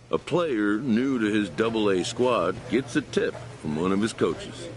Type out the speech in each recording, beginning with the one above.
A player new to his Double-A squad gets a tip from one of his coaches.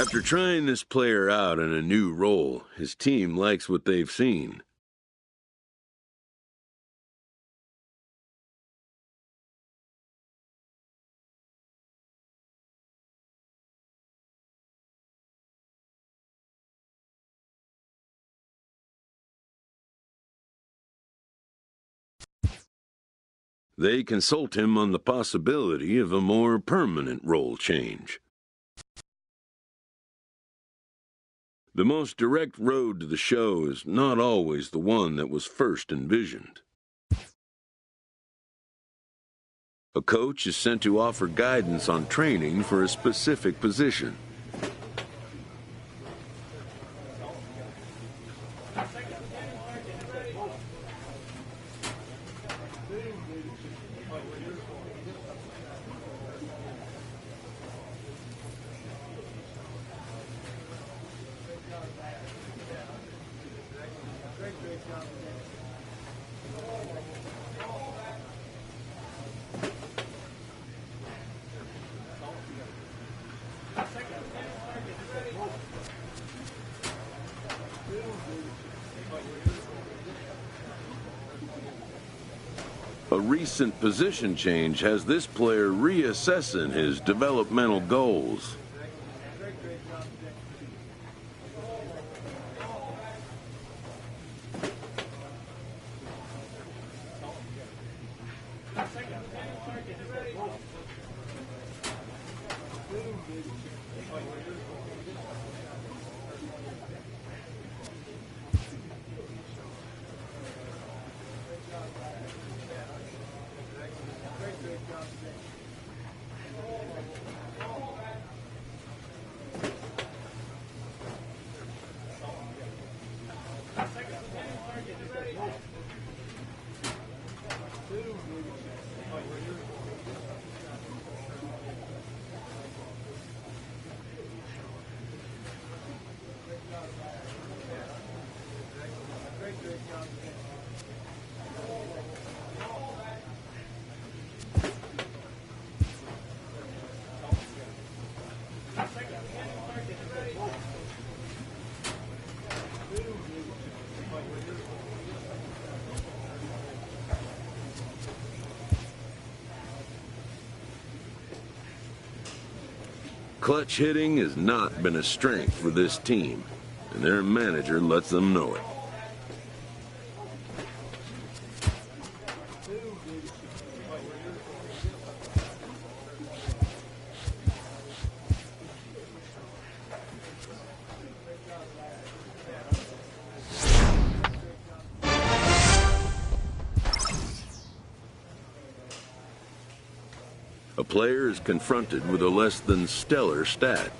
After trying this player out in a new role, his team likes what they've seen. They consult him on the possibility of a more permanent role change. The most direct road to the show is not always the one that was first envisioned. A coach is sent to offer guidance on training for a specific position. A recent position change has this player reassessing his developmental goals. Clutch hitting has not been a strength for this team, and their manager lets them know it. A player is confronted with a less than stellar stat.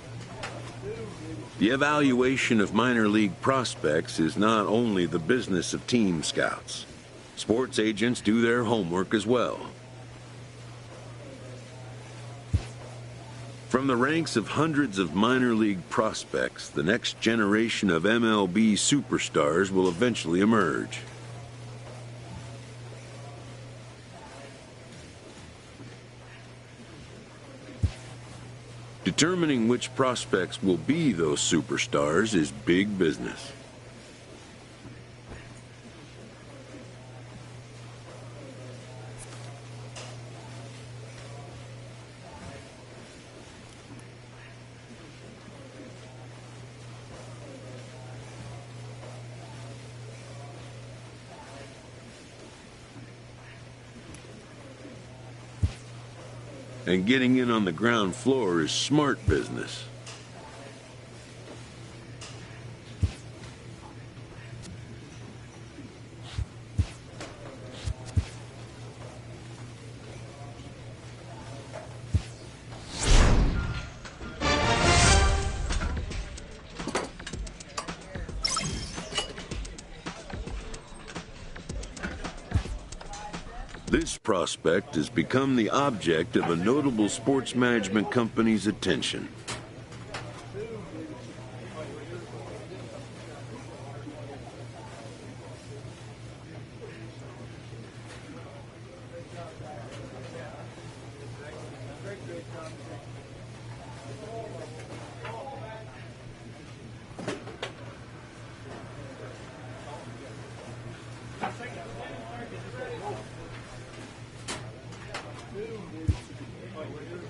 The evaluation of minor league prospects is not only the business of team scouts. Sports agents do their homework as well. From the ranks of hundreds of minor league prospects, the next generation of MLB superstars will eventually emerge. Determining which prospects will be those superstars is big business. And getting in on the ground floor is smart business. This prospect has become the object of a notable sports management company's attention.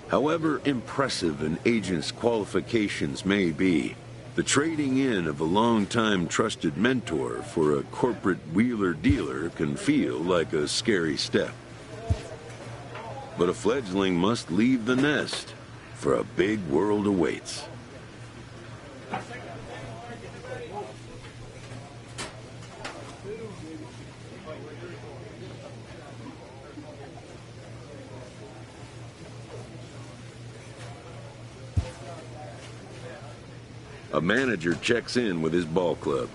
However impressive an agent's qualifications may be, the trading in of a long-time trusted mentor for a corporate wheeler-dealer can feel like a scary step. But a fledgling must leave the nest, for a big world awaits. A manager checks in with his ball club.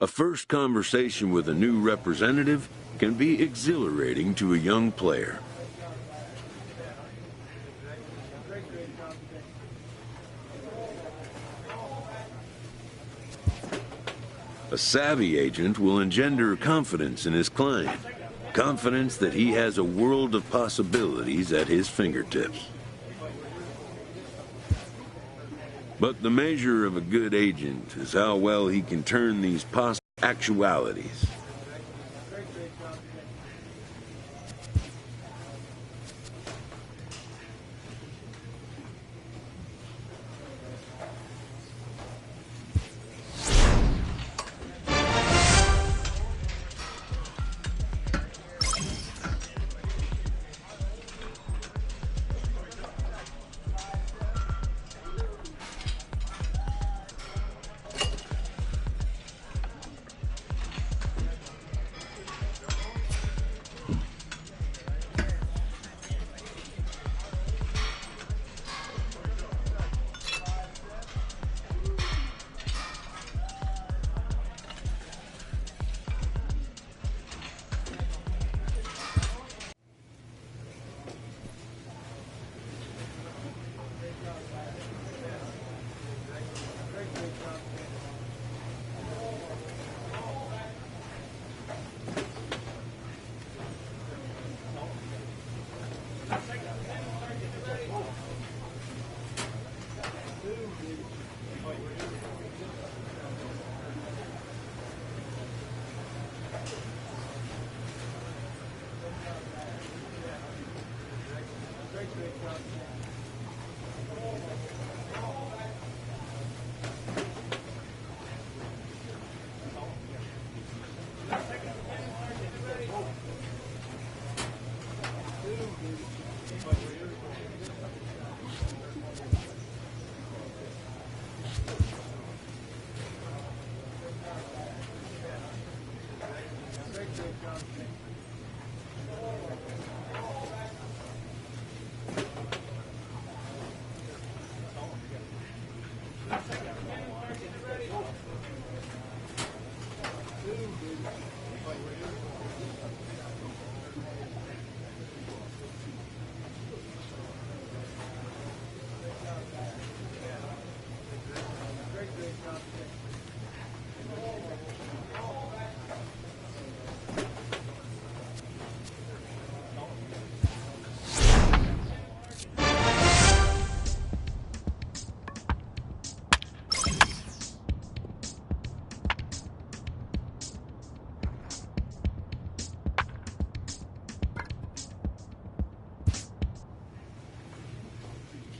A first conversation with a new representative can be exhilarating to a young player. A savvy agent will engender confidence in his client, confidence that he has a world of possibilities at his fingertips. But the measure of a good agent is how well he can turn these possible actualities.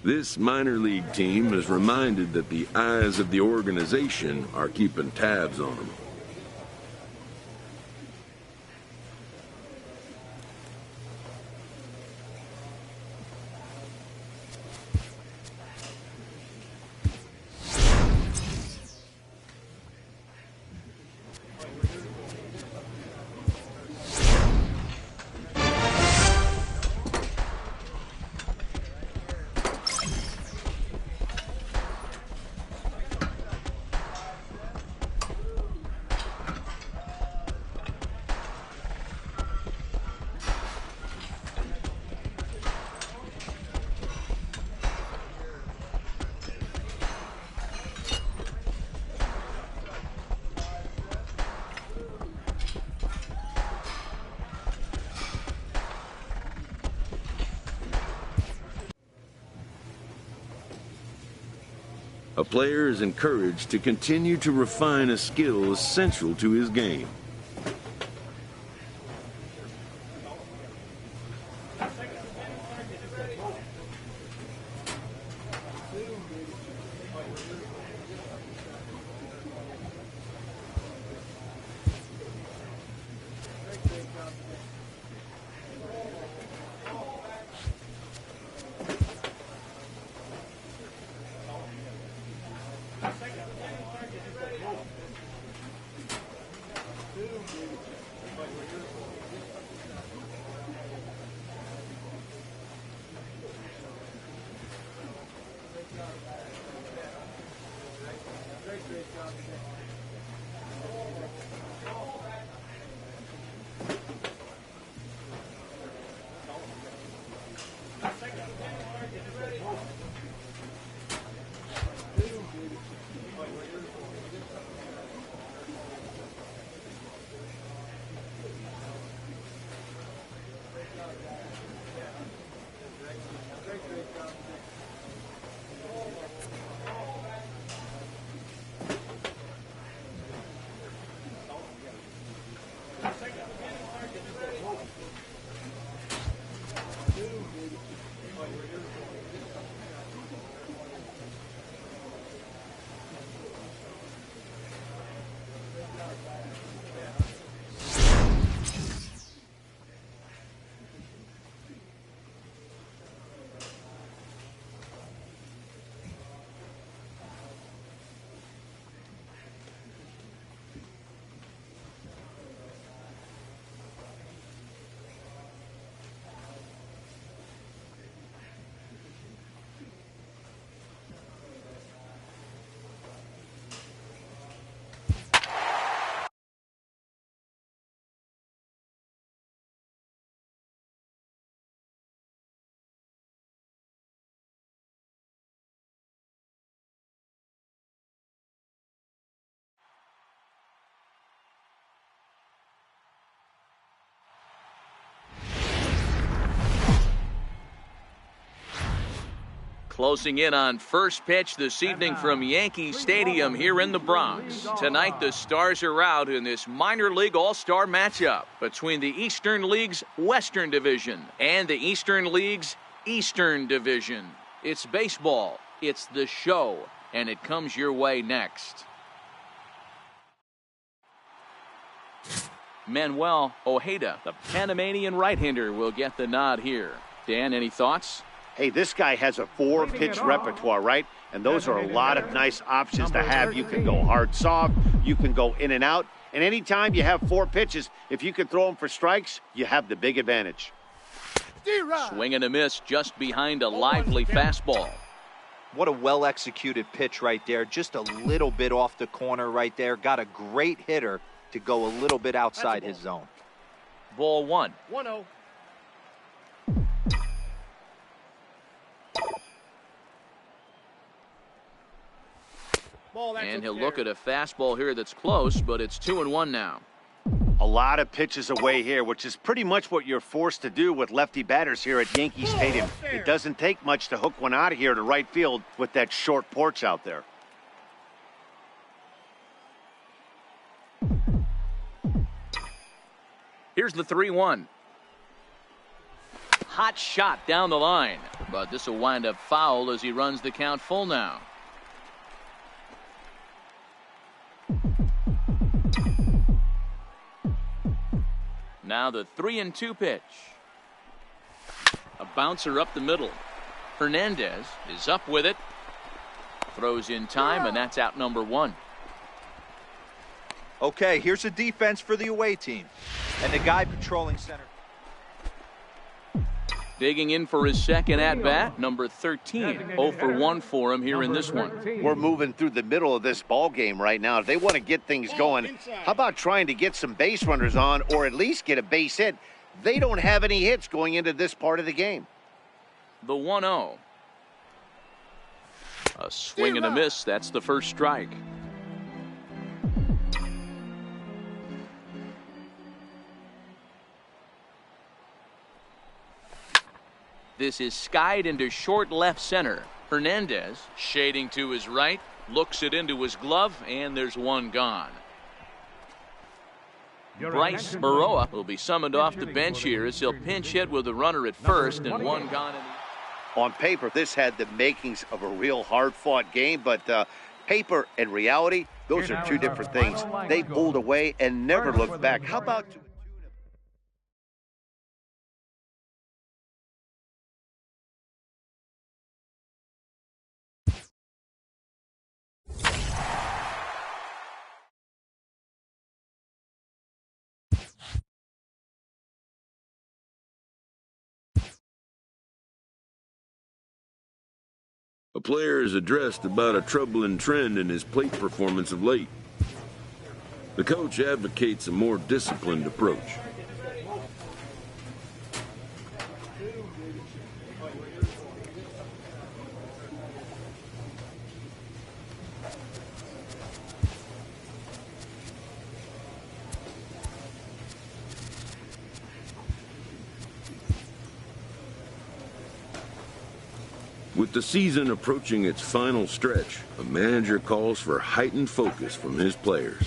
This minor league team is reminded that the eyes of the organization are keeping tabs on them. A player is encouraged to continue to refine a skill essential to his game. Closing in on first pitch this evening from Yankee Stadium here in the Bronx. Tonight, the Stars are out in this minor league all-star matchup between the Eastern League's Western Division and the Eastern League's Eastern Division. It's baseball, it's the show, and it comes your way next. Manuel Ojeda, the Panamanian right-hander, will get the nod here. Dan, any thoughts? Hey, this guy has a 4-pitch repertoire, right? And those are a lot of nice options to have. You can go hard, soft. You can go in and out. And anytime you have 4 pitches, if you can throw them for strikes, you have the big advantage. Swing and a miss just behind a lively fastball. What a well-executed pitch right there. Just a little bit off the corner right there. Got a great hitter to go a little bit outside his zone. Ball 1. 1-0. And he'll look at a fastball here that's close, but it's 2-1 now. A lot of pitches away here, which is pretty much what you're forced to do with lefty batters here at Yankee Stadium. It doesn't take much to hook one out of here to right field with that short porch out there. Here's the 3-1. Hot shot down the line, but this will wind up foul as he runs the count full now. Now the 3-2 pitch. A bouncer up the middle. Hernandez is up with it. Throws in time, and that's out number 1. Okay, here's a defense for the away team. And the guy patrolling center. Digging in for his second at-bat, number 13. 0 for 1 for him here in this one. We're moving through the middle of this ball game right now. If they want to get things going, how about trying to get some base runners on or at least get a base hit? They don't have any hits going into this part of the game. The 1-0. A swing and a miss. That's the first strike. This is skied into short left center. Hernandez shading to his right, looks it into his glove, and there's one gone. Bryce Baroa will be summoned off the bench here as he'll pinch hit with a runner at first and one gone. On paper, this had the makings of a real hard-fought game, but paper and reality, those are two different things. They pulled away and never looked back. How about... A player is addressed about a troubling trend in his plate performance of late. The coach advocates a more disciplined approach. With the season approaching its final stretch, a manager calls for heightened focus from his players.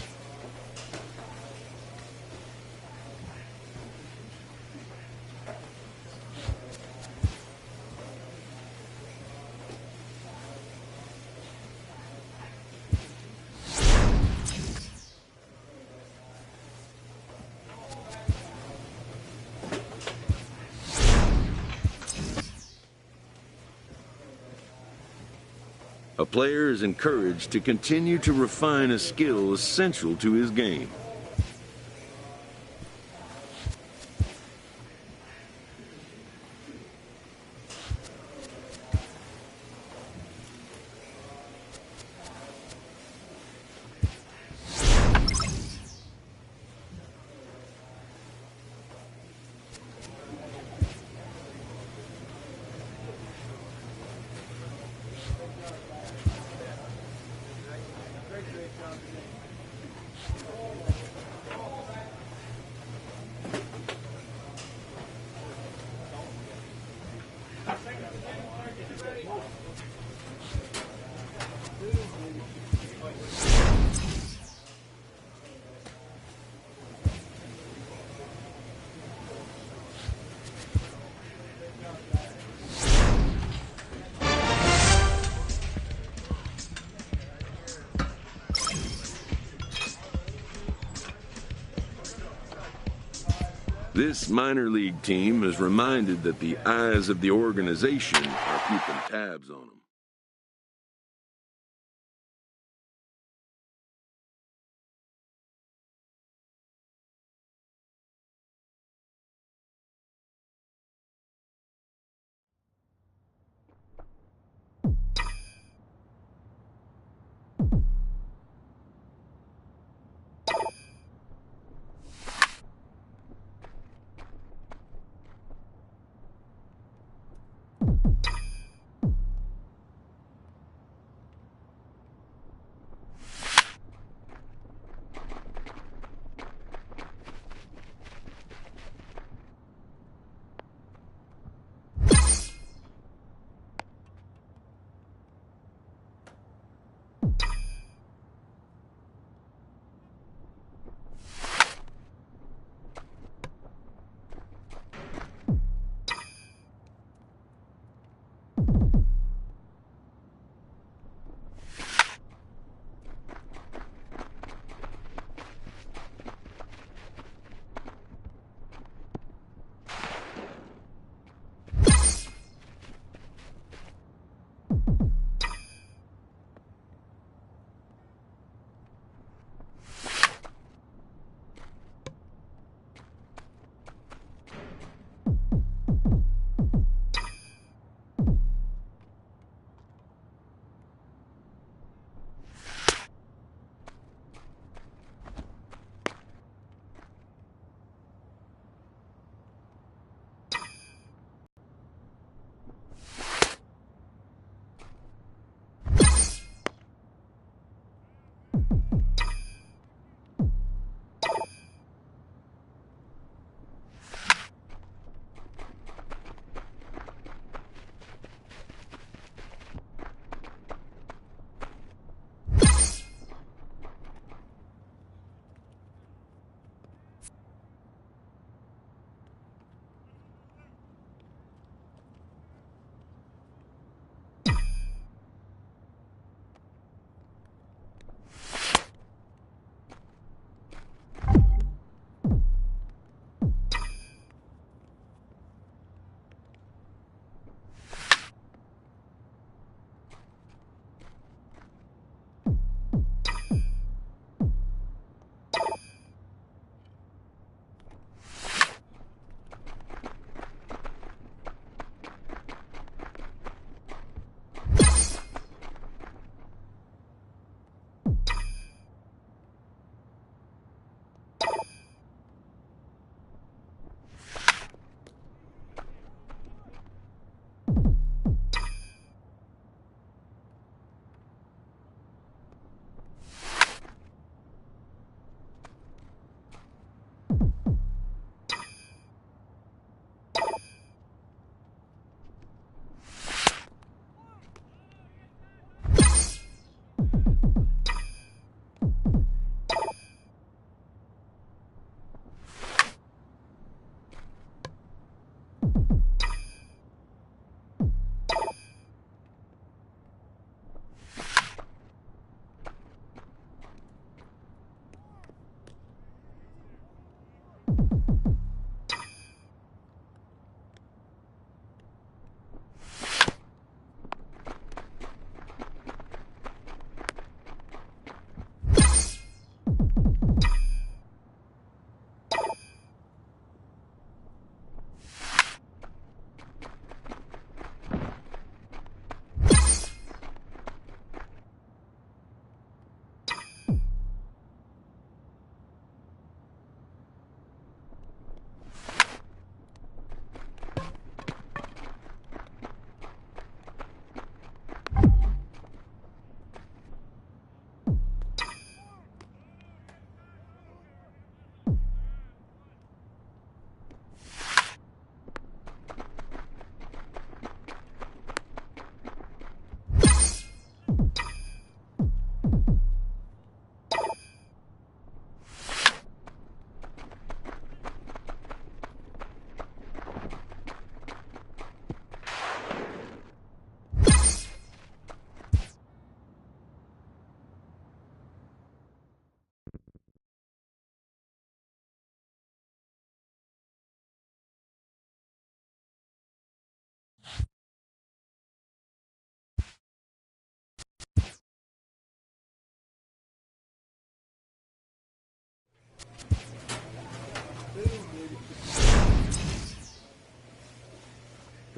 A player is encouraged to continue to refine a skill essential to his game. This minor league team is reminded that the eyes of the organization are keeping tabs on them.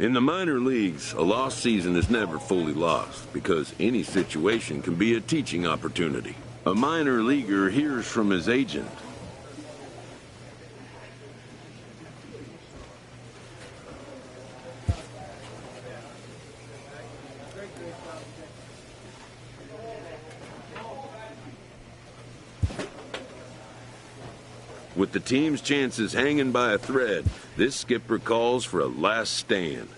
In the minor leagues, a lost season is never fully lost because any situation can be a teaching opportunity. A minor leaguer hears from his agent. With the team's chances hanging by a thread, this skipper calls for a last stand.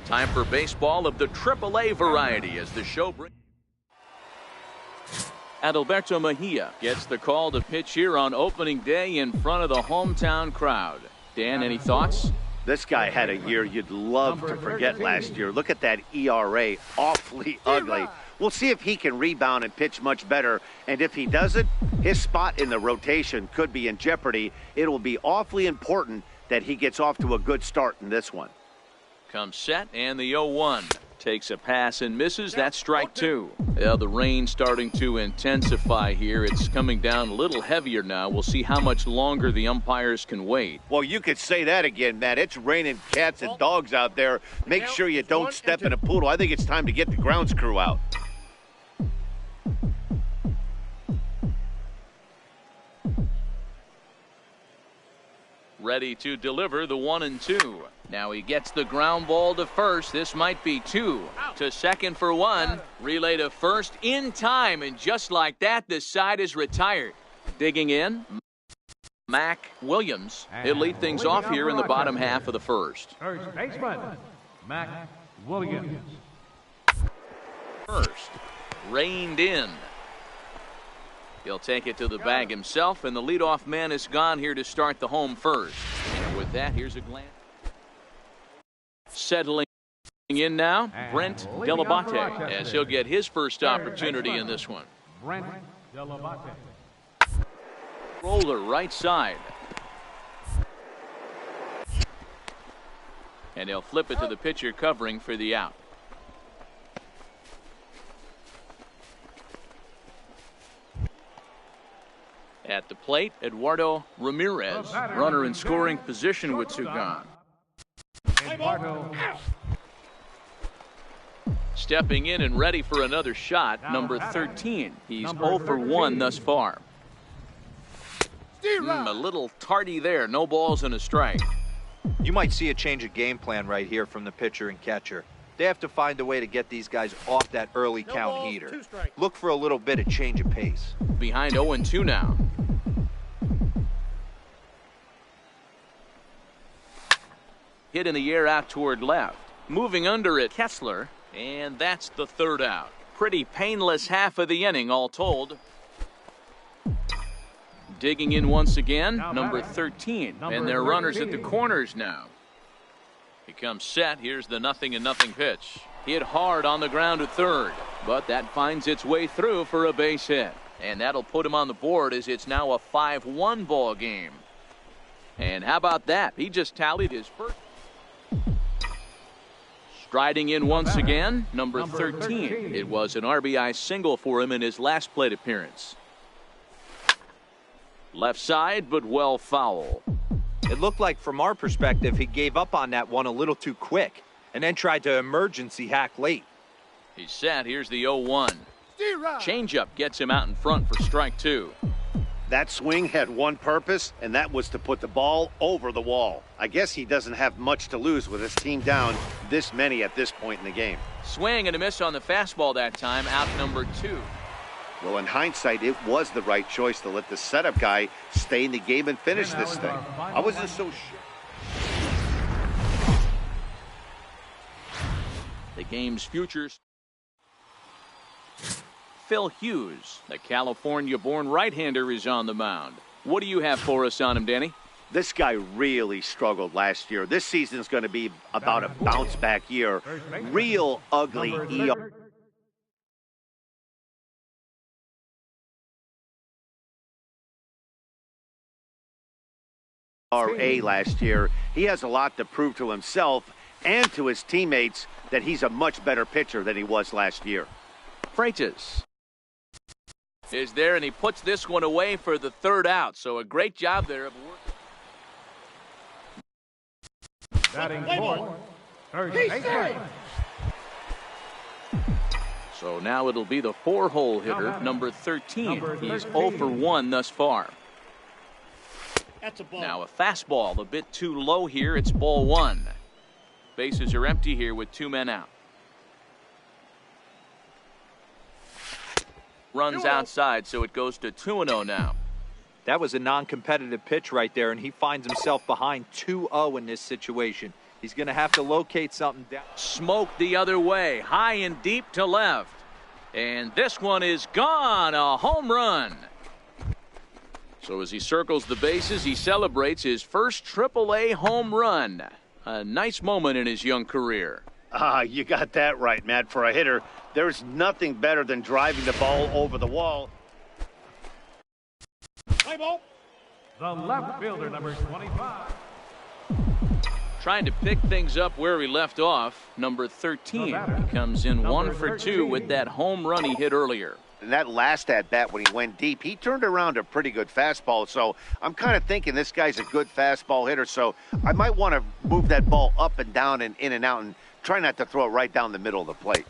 Time for baseball of the AAA variety as the show brings. Adalberto Mejia gets the call to pitch here on opening day in front of the hometown crowd. Dan, any thoughts? This guy had a year you'd love to forget last year. Look at that ERA, awfully ugly. We'll see if he can rebound and pitch much better. And if he doesn't, his spot in the rotation could be in jeopardy. It will be awfully important that he gets off to a good start in this one. Comes set, and the 0-1. Takes a pass and misses. That's strike two. Yeah, the rain starting to intensify here. It's coming down a little heavier now. We'll see how much longer the umpires can wait. Well, you could say that again, Matt. It's raining cats and dogs out there. Make sure you don't step in a poodle. I think it's time to get the grounds crew out. Ready to deliver the 1-2. Now he gets the ground ball to first. This might be two. To second for one. Relay to first in time. And just like that, the side is retired. Digging in, Mac Williams. He'll lead things off here in the bottom half of the first. First baseman, Mac Williams. First, reined in. He'll take it to the bag himself, and the leadoff man is gone here to start the home first. And with that, here's a glance. Settling in now, Brent Delabate, as he'll get his first opportunity in this one. Brent Delabate. Roller right side. And he'll flip it to the pitcher covering for the out. At the plate, Eduardo Ramirez, runner in scoring position with two gone. Stepping in and ready for another shot, number 13. He's 0 for 1 thus far. A little tardy there. No balls and a strike. You might see a change of game plan right here from the pitcher and catcher. They have to find a way to get these guys off that early count heater. Look for a little bit of change of pace. Behind 0-2 now. Hit in the air out toward left. Moving under it, Kessler. And that's the third out. Pretty painless half of the inning, all told. Digging in once again, number 13. And they're runners at the corners now. He comes set. Here's the 0-0 pitch. Hit hard on the ground at third. But that finds its way through for a base hit. And that'll put him on the board as it's now a 5-1 ball game. And how about that? He just tallied his first. Striding in once again, number 13. It was an RBI single for him in his last plate appearance. Left side, but well foul. It looked like, from our perspective, he gave up on that one a little too quick and then tried to emergency hack late. He's set. Here's the 0-1. Changeup gets him out in front for strike two. That swing had one purpose, and that was to put the ball over the wall. I guess he doesn't have much to lose with his team down this many at this point in the game. Swing and a miss on the fastball that time, out number 2. Well, in hindsight, it was the right choice to let the setup guy stay in the game and finish this thing. I wasn't so sure. The game's futures. Phil Hughes, the California-born right-hander, is on the mound. What do you have for us on him, Danny? This guy really struggled last year. This season's going to be about a bounce-back year. Real ugly ERA last year. He has a lot to prove to himself and to his teammates that he's a much better pitcher than he was last year. Freitas is there, and he puts this one away for the third out. So a great job there of work. Batting fourth, third baseman. So now it'll be the 4-hole hitter, number 13. He's 0 for 1 thus far. That's a ball. Now a fastball, a bit too low here. It's ball 1. Bases are empty here with 2 men out. Runs outside, so it goes to 2-0 now. That was a non-competitive pitch right there, and he finds himself behind 2-0 in this situation. He's going to have to locate something down. Smoke the other way, high and deep to left. And this one is gone. A home run. So as he circles the bases, he celebrates his first AAA home run. A nice moment in his young career. You got that right, Matt. For a hitter, there's nothing better than driving the ball over the wall. Play ball. The left fielder, number 25. Trying to pick things up where he left off. Number 13 comes in 1 for 2 with that home run he hit earlier. And that last at-bat when he went deep, he turned around a pretty good fastball. So I'm kind of thinking this guy's a good fastball hitter. So I might want to move that ball up and down and in and out and try not to throw it right down the middle of the plate.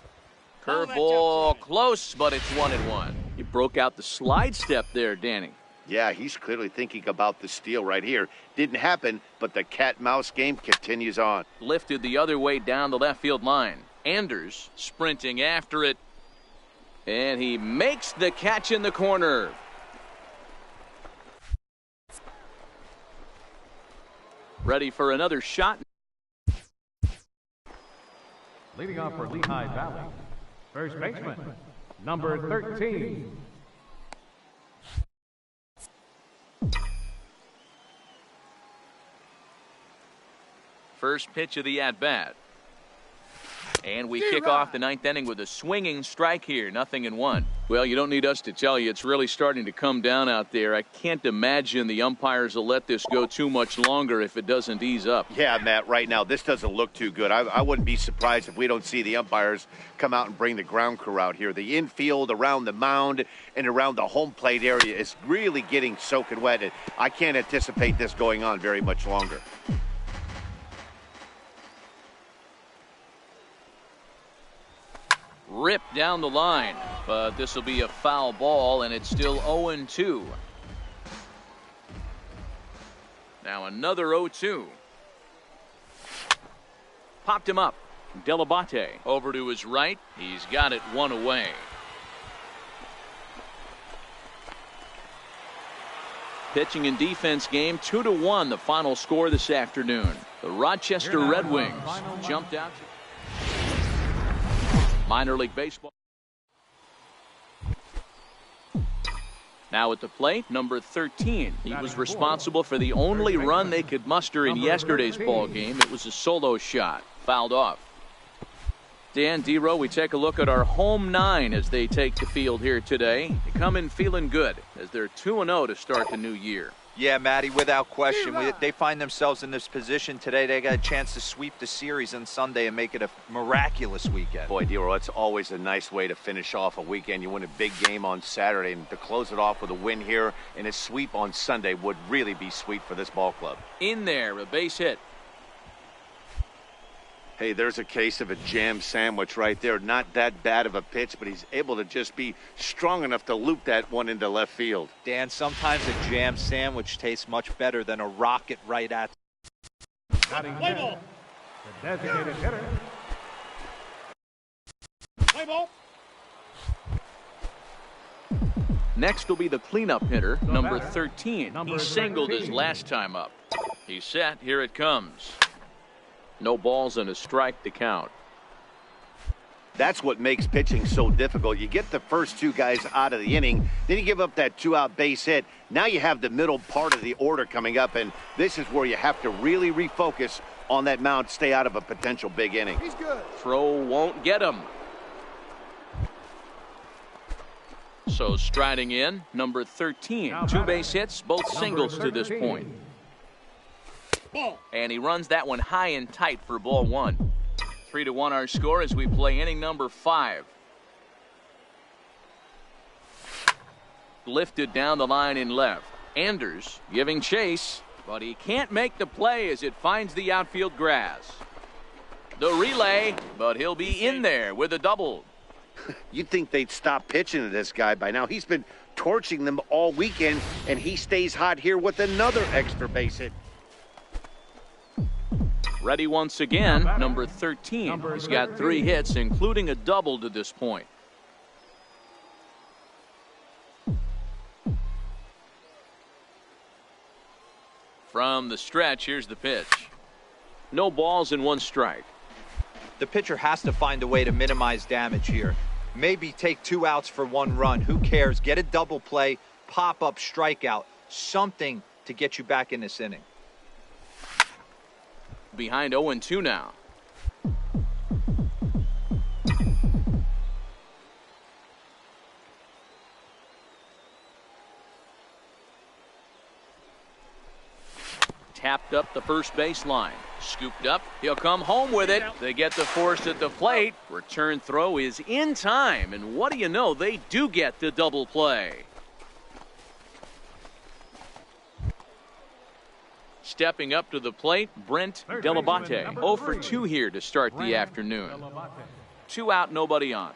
Curveball close, but it's 1-1. He broke out the slide step there, Danny. Yeah, he's clearly thinking about the steal right here. Didn't happen, but the cat-mouse game continues on. Lifted the other way down the left field line. Anders sprinting after it. And he makes the catch in the corner. Ready for another shot. Leading off for Lehigh Valley, first baseman, number 13. First pitch of the at-bat. And we kick off the ninth inning with a swinging strike here, 0-1. Well, you don't need us to tell you, it's really starting to come down out there. I can't imagine the umpires will let this go too much longer if it doesn't ease up. Yeah, Matt, right now, this doesn't look too good. I wouldn't be surprised if we don't see the umpires come out and bring the ground crew out here. The infield, around the mound, and around the home plate area is really getting soaking wet. And I can't anticipate this going on very much longer. Ripped down the line, but this will be a foul ball, and it's still 0-2. Now another 0-2. Popped him up. Delabate over to his right. He's got it one away. Pitching and defense game 2-1, the final score this afternoon. The Rochester Red Wings jumped out to minor league baseball. Now at the plate, number 13. He was responsible for the only run they could muster in yesterday's ball game. It was a solo shot, fouled off. Dan Dero, we take a look at our home 9 as they take the field here today. They come in feeling good as they're 2-0 to start the new year. Yeah, Matty, without question. They find themselves in this position today. They got a chance to sweep the series on Sunday and make it a miraculous weekend. Boy, Dero, it's always a nice way to finish off a weekend. You win a big game on Saturday, and to close it off with a win here and a sweep on Sunday would really be sweet for this ball club. In there, a base hit. Hey, there's a case of a jam sandwich right there. Not that bad of a pitch, but he's able to just be strong enough to loop that one into left field. Dan, sometimes a jam sandwich tastes much better than a rocket right at. Batting fifth, the designated hitter. Play ball. Next will be the cleanup hitter, number 13. Number He singled 13. his last time up. He's set. Here it comes. No balls and a strike to count. That's what makes pitching so difficult. You get the first two guys out of the inning, then you give up that 2-out base hit. Now you have the middle part of the order coming up, and this is where you have to really refocus on that mound, stay out of a potential big inning. He's good. Throw won't get him. So striding in, number 13. 2 base hits, both singles to this point. Ball. And he runs that one high and tight for ball 1. 3-1 our score as we play inning number 5. Lifted down the line in left. Anders giving chase, but he can't make the play as it finds the outfield grass. The relay, but he'll be in there with a double. You'd think they'd stop pitching to this guy by now. He's been torching them all weekend, and he stays hot here with another extra base hit. Ready once again, number 13. He's got 3 hits, including a double to this point. From the stretch, here's the pitch. No balls and 1 strike. The pitcher has to find a way to minimize damage here. Maybe take 2 outs for 1 run. Who cares? Get a double play, pop-up strikeout, something to get you back in this inning. Behind 0-2 now. Tapped up the first baseline. Scooped up. He'll come home with it. They get the force at the plate. Return throw is in time. And what do you know? They do get the double play. Stepping up to the plate, Brent Delabate. 0 for 2 here to start the afternoon. 2 out, nobody on.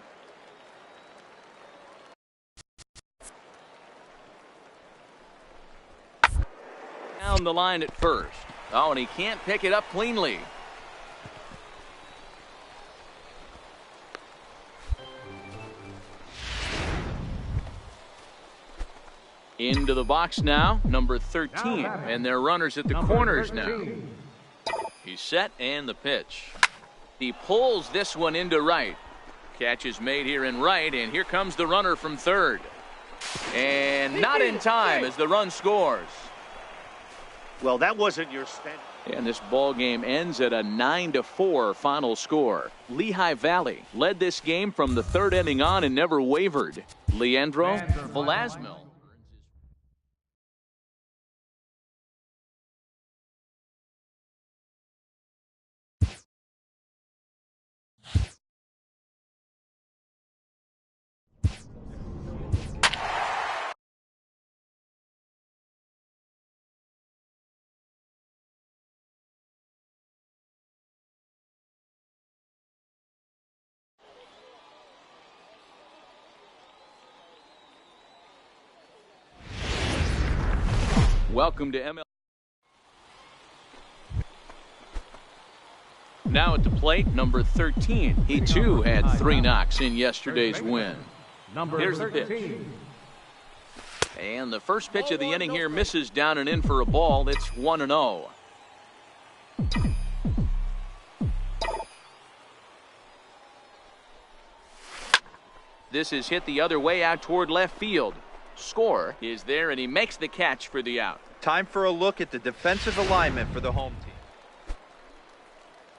Down the line at first. Oh, and he can't pick it up cleanly. Into the box now, number 13. And they're runners at the corners now. He's set and the pitch. He pulls this one into right. Catch is made here in right, and here comes the runner from third. And not in time as the run scores. Well, that wasn't your stand. And this ball game ends at a 9-4 final score. Lehigh Valley led this game from the 3rd inning on and never wavered. Leandro Velasmil. Welcome to ML. Now at the plate, number 13. He too had 3 knocks in yesterday's win. Here's the pitch. And the first pitch of the inning here misses down and in for a ball. It's 1-0. This is hit the other way out toward left field. Score is there, and he makes the catch for the out. Time for a look at the defensive alignment for the home team.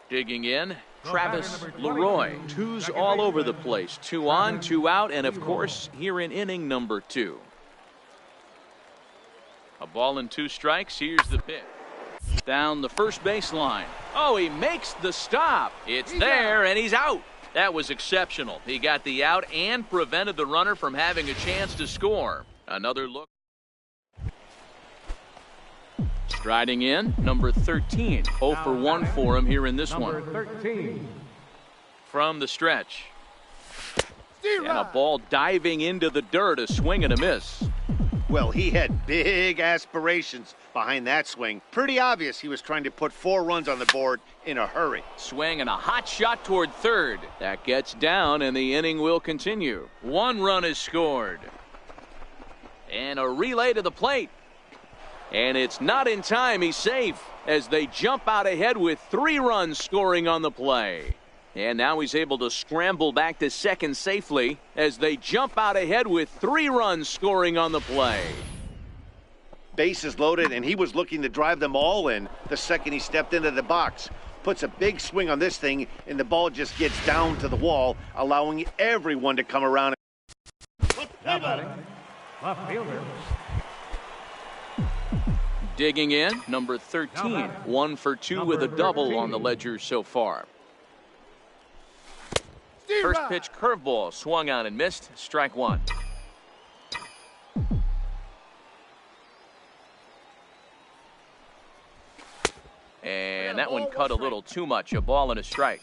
Digging in, Travis Leroy. 2s all over the place. 2 on, 2 out, and of course, here in inning number 2. A ball and 2 strikes. Here's the pitch. Down the first baseline. Oh, he makes the stop. It's there, and he's out. That was exceptional. He got the out and prevented the runner from having a chance to score. Another look. Striding in, number 13. 0 for 1 for him here in this one. 13. From the stretch. And a ball diving into the dirt, a swing and a miss. Well, he had big aspirations behind that swing. Pretty obvious he was trying to put 4 runs on the board in a hurry. Swing and a hot shot toward third. That gets down, and the inning will continue. 1 run is scored. And a relay to the plate. And it's not in time. He's safe as they jump out ahead with 3 runs scoring on the play. And now he's able to scramble back to second safely as they jump out ahead with 3 runs scoring on the play. Bases loaded, and he was looking to drive them all in the second he stepped into the box. Puts a big swing on this thing, and the ball just gets down to the wall, allowing everyone to come around. Now batting, left fielder. Digging in, number 13. 1 for 2 with a double on the ledger so far. First pitch curveball swung on and missed. Strike 1. And that one cut a little too much. A ball and a strike.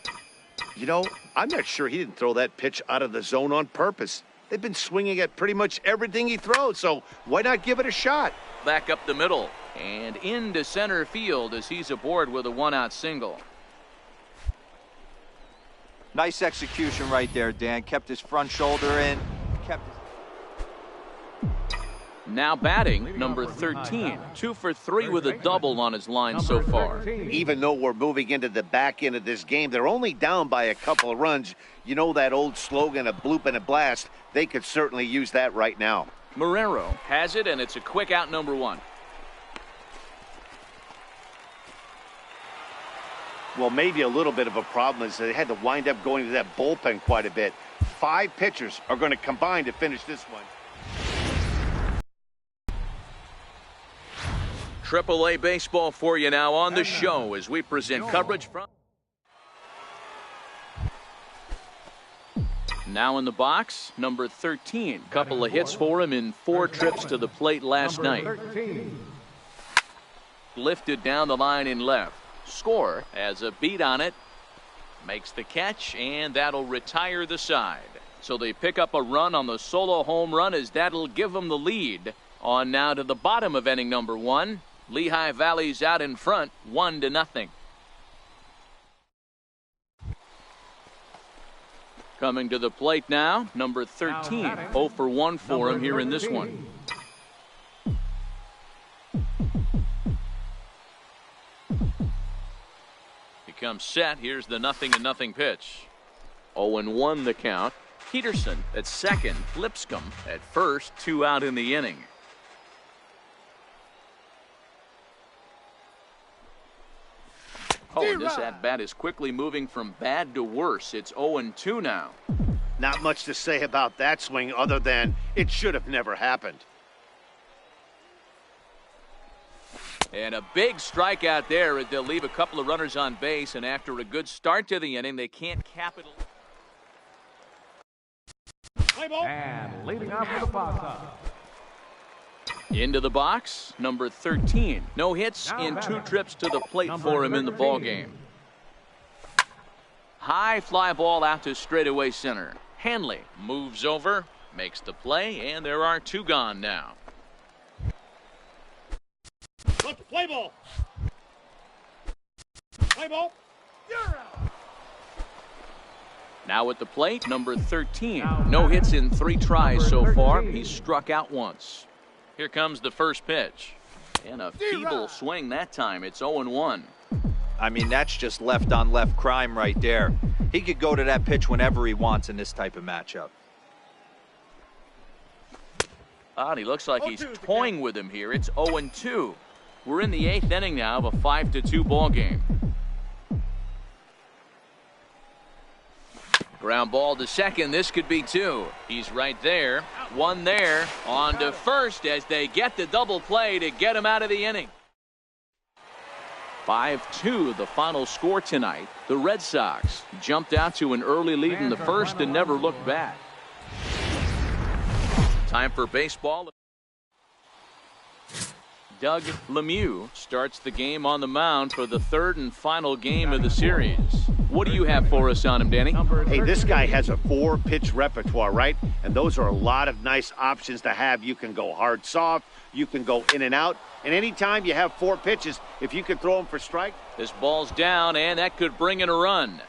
You know, I'm not sure he didn't throw that pitch out of the zone on purpose. They've been swinging at pretty much everything he throws, so why not give it a shot? Back up the middle and into center field as he's aboard with a 1-out single. Nice execution right there, Dan. Kept his front shoulder in. Now batting, number 13. 2 for 3 with a double on his line so far. Even though we're moving into the back end of this game, they're only down by a couple of runs. You know that old slogan, a bloop and a blast? They could certainly use that right now. Marrero has it, and it's a quick out, number 1. Well, maybe a little bit of a problem is they had to wind up going to that bullpen quite a bit. 5 pitchers are going to combine to finish this one. AAA baseball for you now on the show as we present coverage from. Now in the box, number 13. Couple of hits for him in 4 trips to the plate last night. Lifted down the line in left. Score has a beat on it. Makes the catch, and that'll retire the side. So they pick up a run on the solo home run as that'll give them the lead. On now to the bottom of inning number 1. Lehigh Valley's out in front, 1-0. Coming to the plate now, number 13. 0 for 1 for him here in this one. He comes set. Here's the 0-0 pitch. 0-1 the count. Peterson at second. Lipscomb at first. 2 out in the inning. Oh, and this at-bat is quickly moving from bad to worse. It's 0-2 now. Not much to say about that swing other than it should have never happened. And a big strikeout there. They'll leave a couple of runners on base, and after a good start to the inning, they can't capitalize. And leading off for the Pasa. Into the box, number 13. No hits in 2 trips to the plate for him in the ballgame. High fly ball out to straightaway center. Hanley moves over, makes the play, and there are 2 gone now. Play ball. Play ball. Now at the plate, number 13. No hits in 3 tries so far. He's struck out once. Here comes the first pitch. And a feeble swing that time. It's 0-1. I mean, that's just left-on-left crime right there. He could go to that pitch whenever he wants in this type of matchup. And he looks like he's toying with him here. It's 0-2. We're in the 8th inning now of a 5-2 ball game. Ground ball to second. This could be 2. He's right there. 1 there. On to first as they get the double play to get him out of the inning. 5-2 the final score tonight. The Red Sox jumped out to an early lead in the first and never looked back. Time for baseball. Doug Lemieux starts the game on the mound for the 3rd and final game of the series. What do you have for us on him, Danny? Hey, this guy has a 4-pitch repertoire, right? And those are a lot of nice options to have. You can go hard, soft. You can go in and out. And anytime you have 4 pitches, if you can throw them for strike. This ball's down, and that could bring in a run.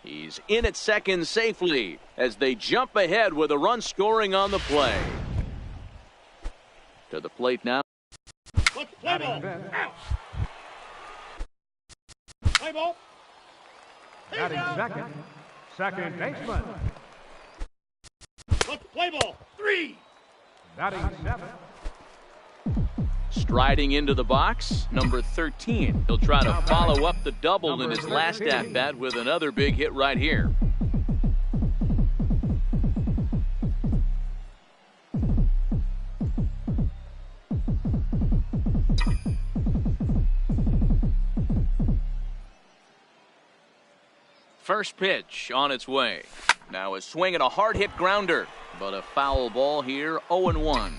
He's in at second safely as they jump ahead with a run scoring on the play. To the plate now. Play ball. Out. Play ball. Batting second. Second baseman. Play ball. 3. Batting 7. Striding into the box, number 13. He'll try to follow up the double in his last at-bat with another big hit right here. First pitch on its way. Now a swing and a hard hit grounder, but a foul ball here, 0-1.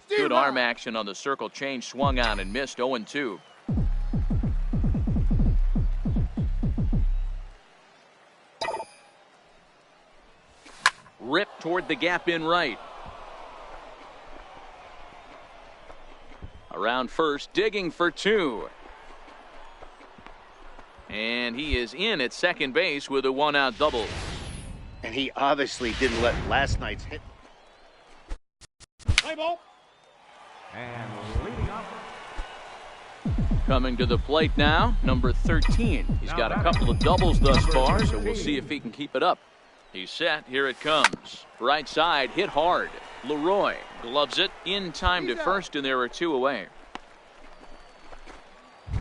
Good arm action on the circle change, swung on and missed. 0-2. Rip toward the gap in right. Around first, digging for two. And he is in at second base with a one-out double. And he obviously didn't let last night's hit. Play ball. And leading off. Coming to the plate now, number 13. He's got a couple of doubles thus far, so we'll see if he can keep it up. He's set. Here it comes. Right side, hit hard. Leroy gloves it in time to first, and there are two away.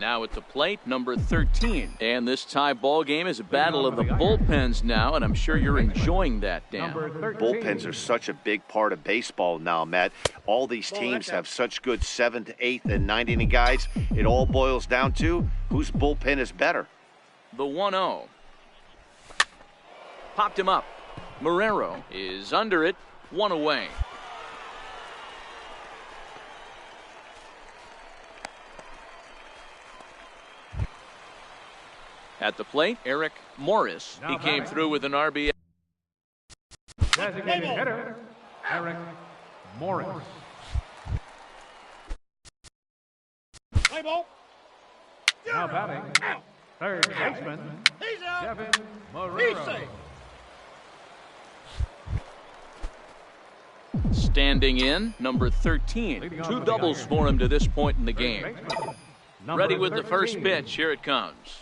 Now at the plate, number 13. And this tie ball game is a battle of the bullpens now, and I'm sure you're enjoying that, Dan. Bullpens are such a big part of baseball now, Matt. All these teams have such good 7th, 8th, and 9th inning guys. It all boils down to whose bullpen is better. The 1-0. Popped him up. Marrero is under it, one away. At the plate, Eric Morris. He came through with an RBI. Designated hitter, Eric Morris. Play ball. Now batting, third baseman, He's out. Kevin He's Marrero. safe. Standing in, number 13. Two doubles for him to this point in the game. Ready with the first pitch. Here it comes.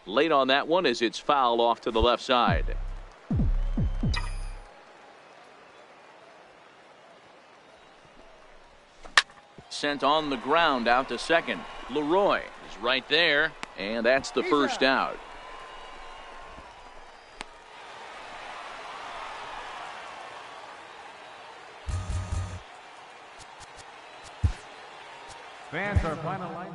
Late on that one as it's fouled off to the left side. Sent on the ground out to second. Leroy is right there, and that's the first out. Fans are finalized.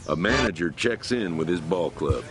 A manager checks in with his ball club.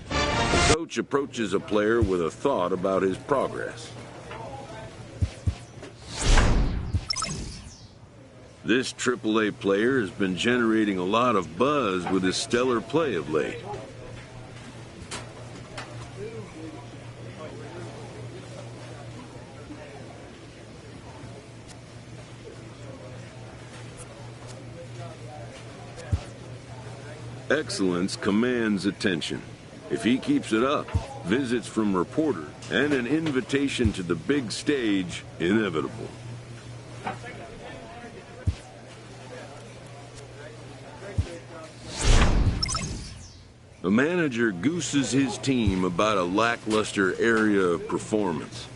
The coach approaches a player with a thought about his progress. This AAA player has been generating a lot of buzz with his stellar play of late. Excellence commands attention. If he keeps it up, visits from reporters and an invitation to the big stage inevitable. The manager gooses his team about a lackluster area of performance.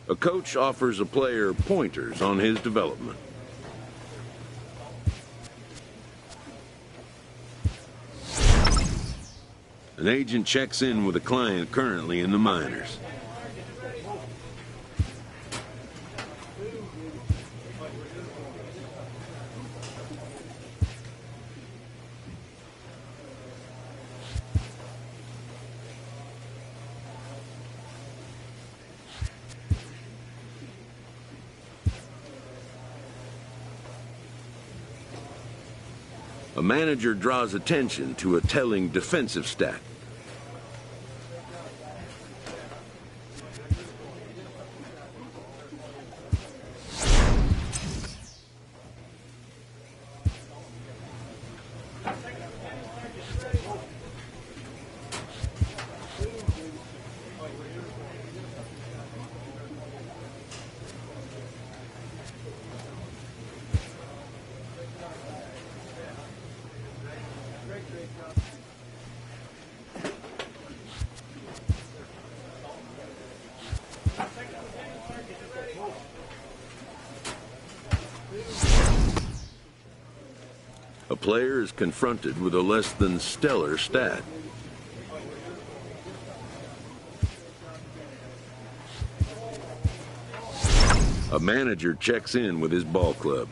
A coach offers a player pointers on his development. An agent checks in with a client currently in the minors. A manager draws attention to a telling defensive stat. A player is confronted with a less than stellar stat. A manager checks in with his ball club.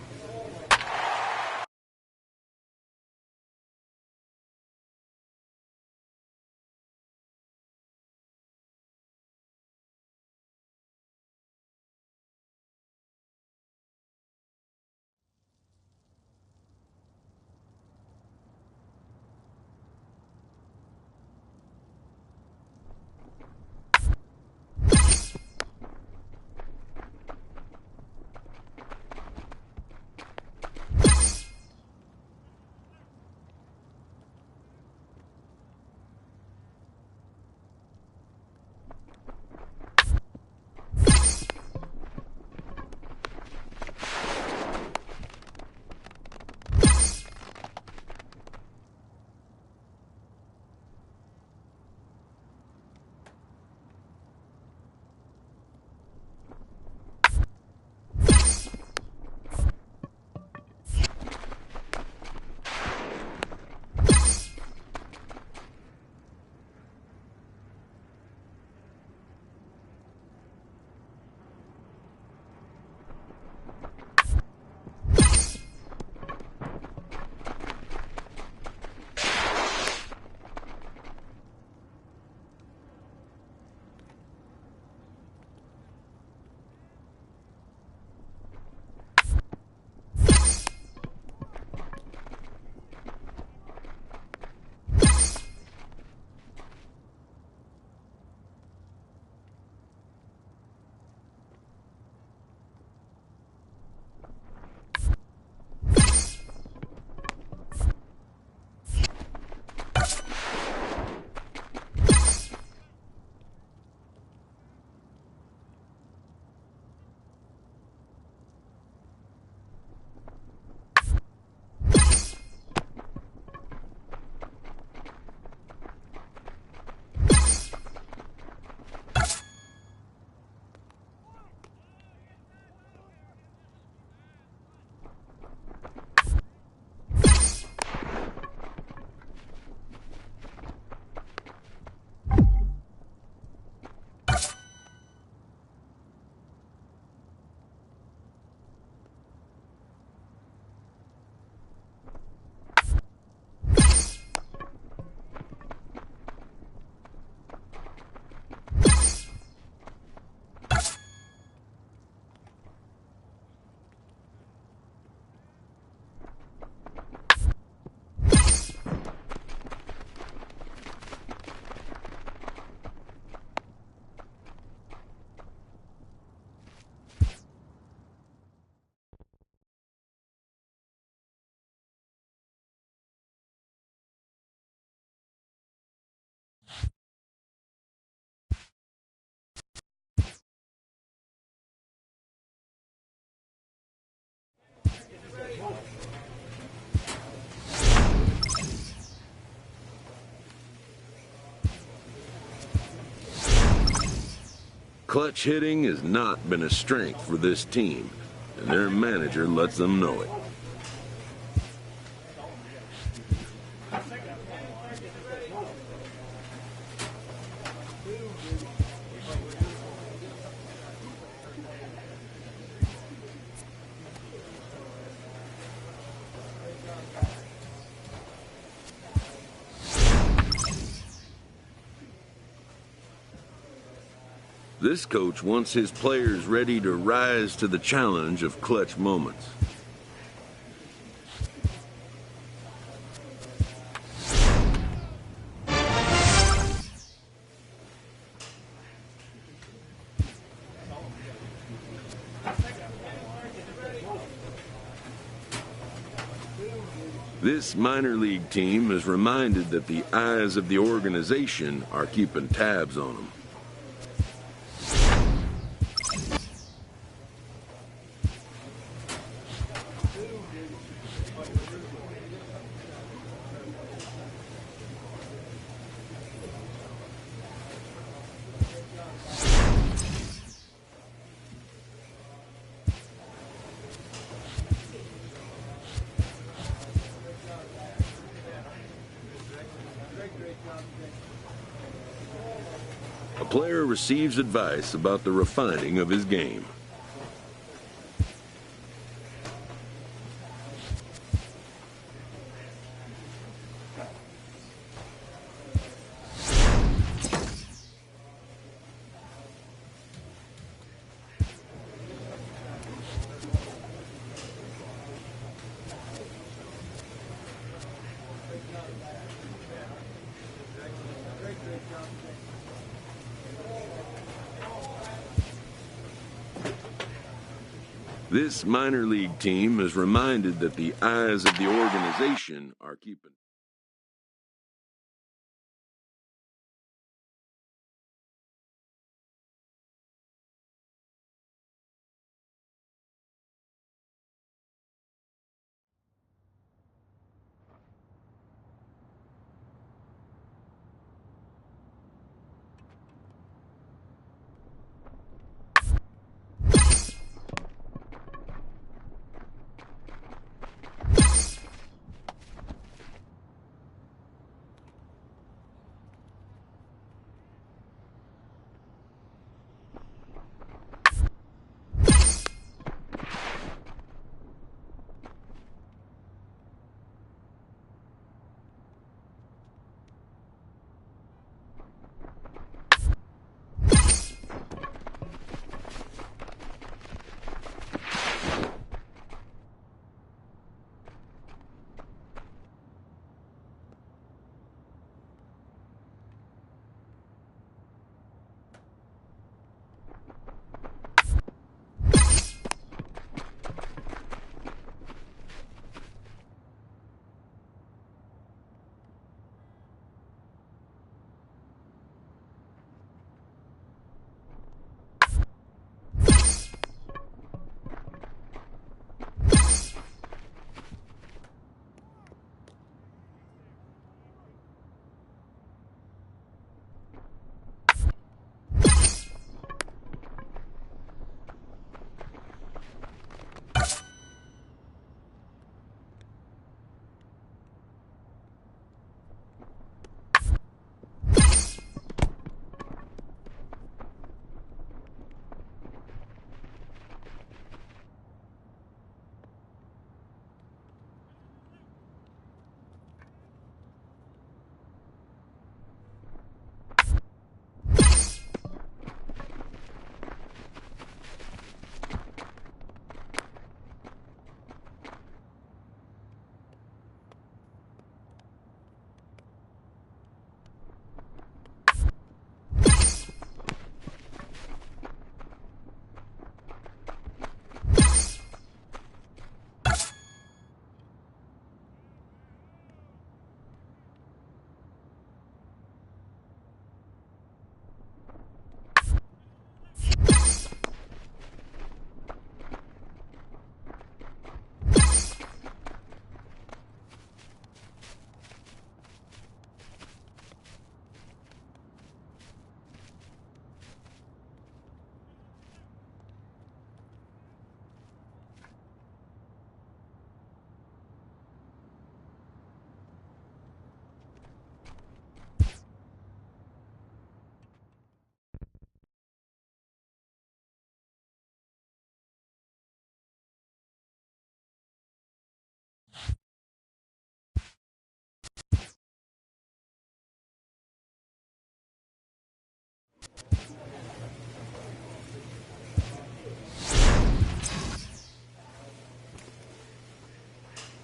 Clutch hitting has not been a strength for this team, and their manager lets them know it. This coach wants his players ready to rise to the challenge of clutch moments. This minor league team is reminded that the eyes of the organization are keeping tabs on them. A player receives advice about the refining of his game. This minor league team is reminded that the eyes of the organization are keeping.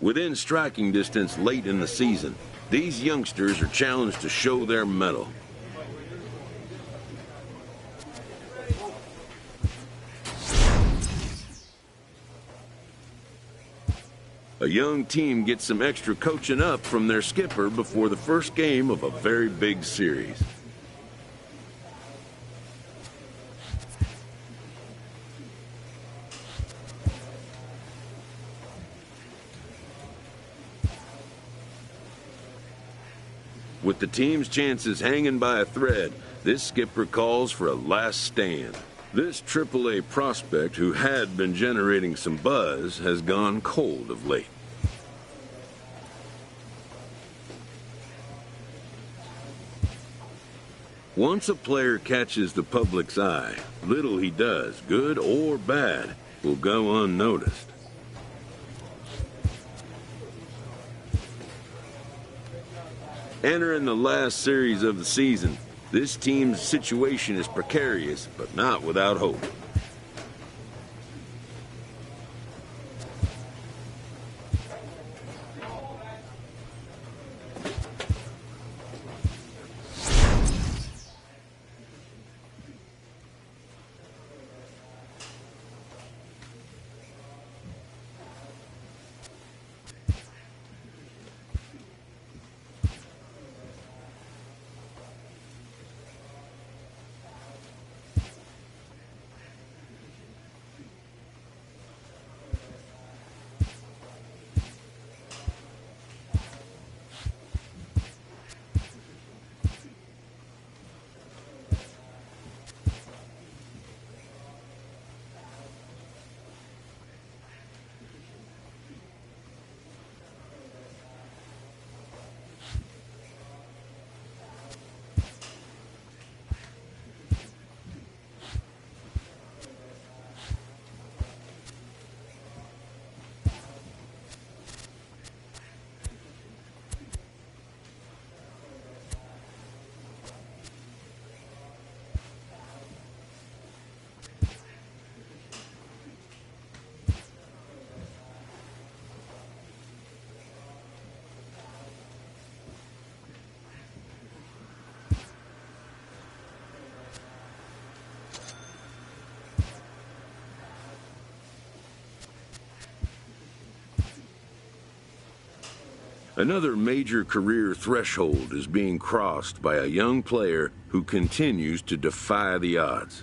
Within striking distance late in the season, these youngsters are challenged to show their mettle. A young team gets some extra coaching up from their skipper before the first game of a very big series. With the team's chances hanging by a thread, this skipper calls for a last stand. This AAA prospect, who had been generating some buzz, has gone cold of late. Once a player catches the public's eye, little he does, good or bad, will go unnoticed. Entering the last series of the season, this team's situation is precarious, but not without hope. Another major career threshold is being crossed by a young player who continues to defy the odds.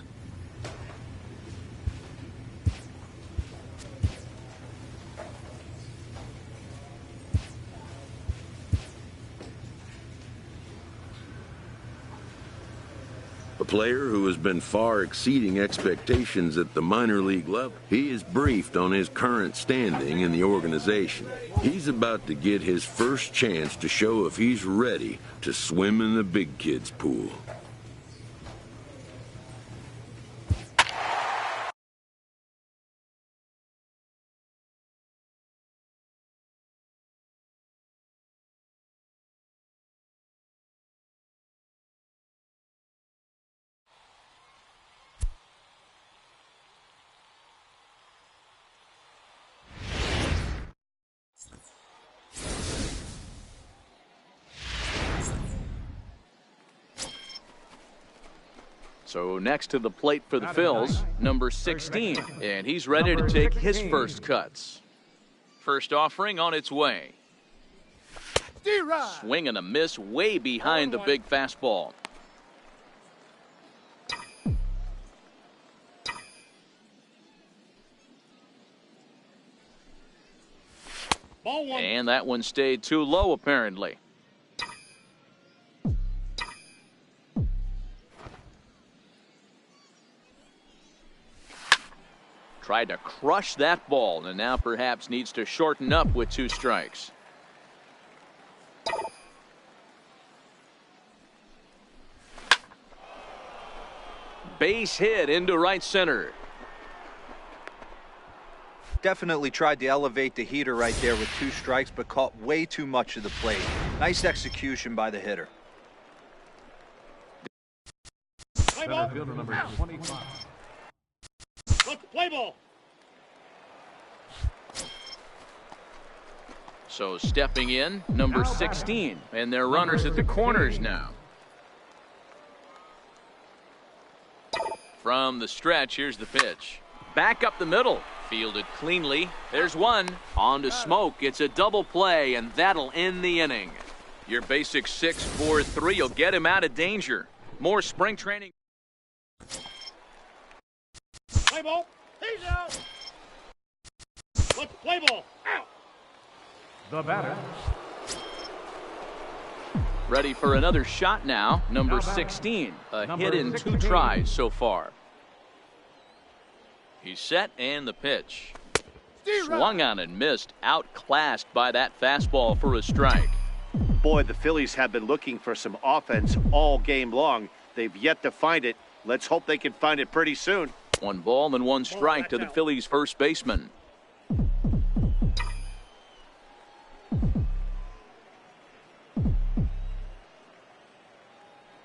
A player who has been far exceeding expectations at the minor league level. He is briefed on his current standing in the organization. He's about to get his first chance to show if he's ready to swim in the big kids' pool. So next to the plate for the Phils, number 16, and he's ready to take his first cuts. First offering on its way. Swing and a miss way behind the big fastball. And that one stayed too low, apparently. Tried to crush that ball, and now perhaps needs to shorten up with 2 strikes. Base hit into right center. Definitely tried to elevate the heater right there with 2 strikes, but caught way too much of the plate. Nice execution by the hitter. Center fielder number 25. Let's play ball. So stepping in, number 16, and they're runners at the corners now. From the stretch, here's the pitch. Back up the middle, fielded cleanly. There's one. On to Smoke. It's a double play, and that'll end the inning. Your basic 6-4-3 will get him out of danger. More spring training. Play ball. He's out. Let's play ball. Out. The batter. Ready for another shot now. Number 16. A hit in 2 tries so far. He's set and the pitch. Swung on and missed. Outclassed by that fastball for a strike. Boy, the Phillies have been looking for some offense all game long. They've yet to find it. Let's hope they can find it pretty soon. 1 ball and 1 strike to the Phillies first baseman.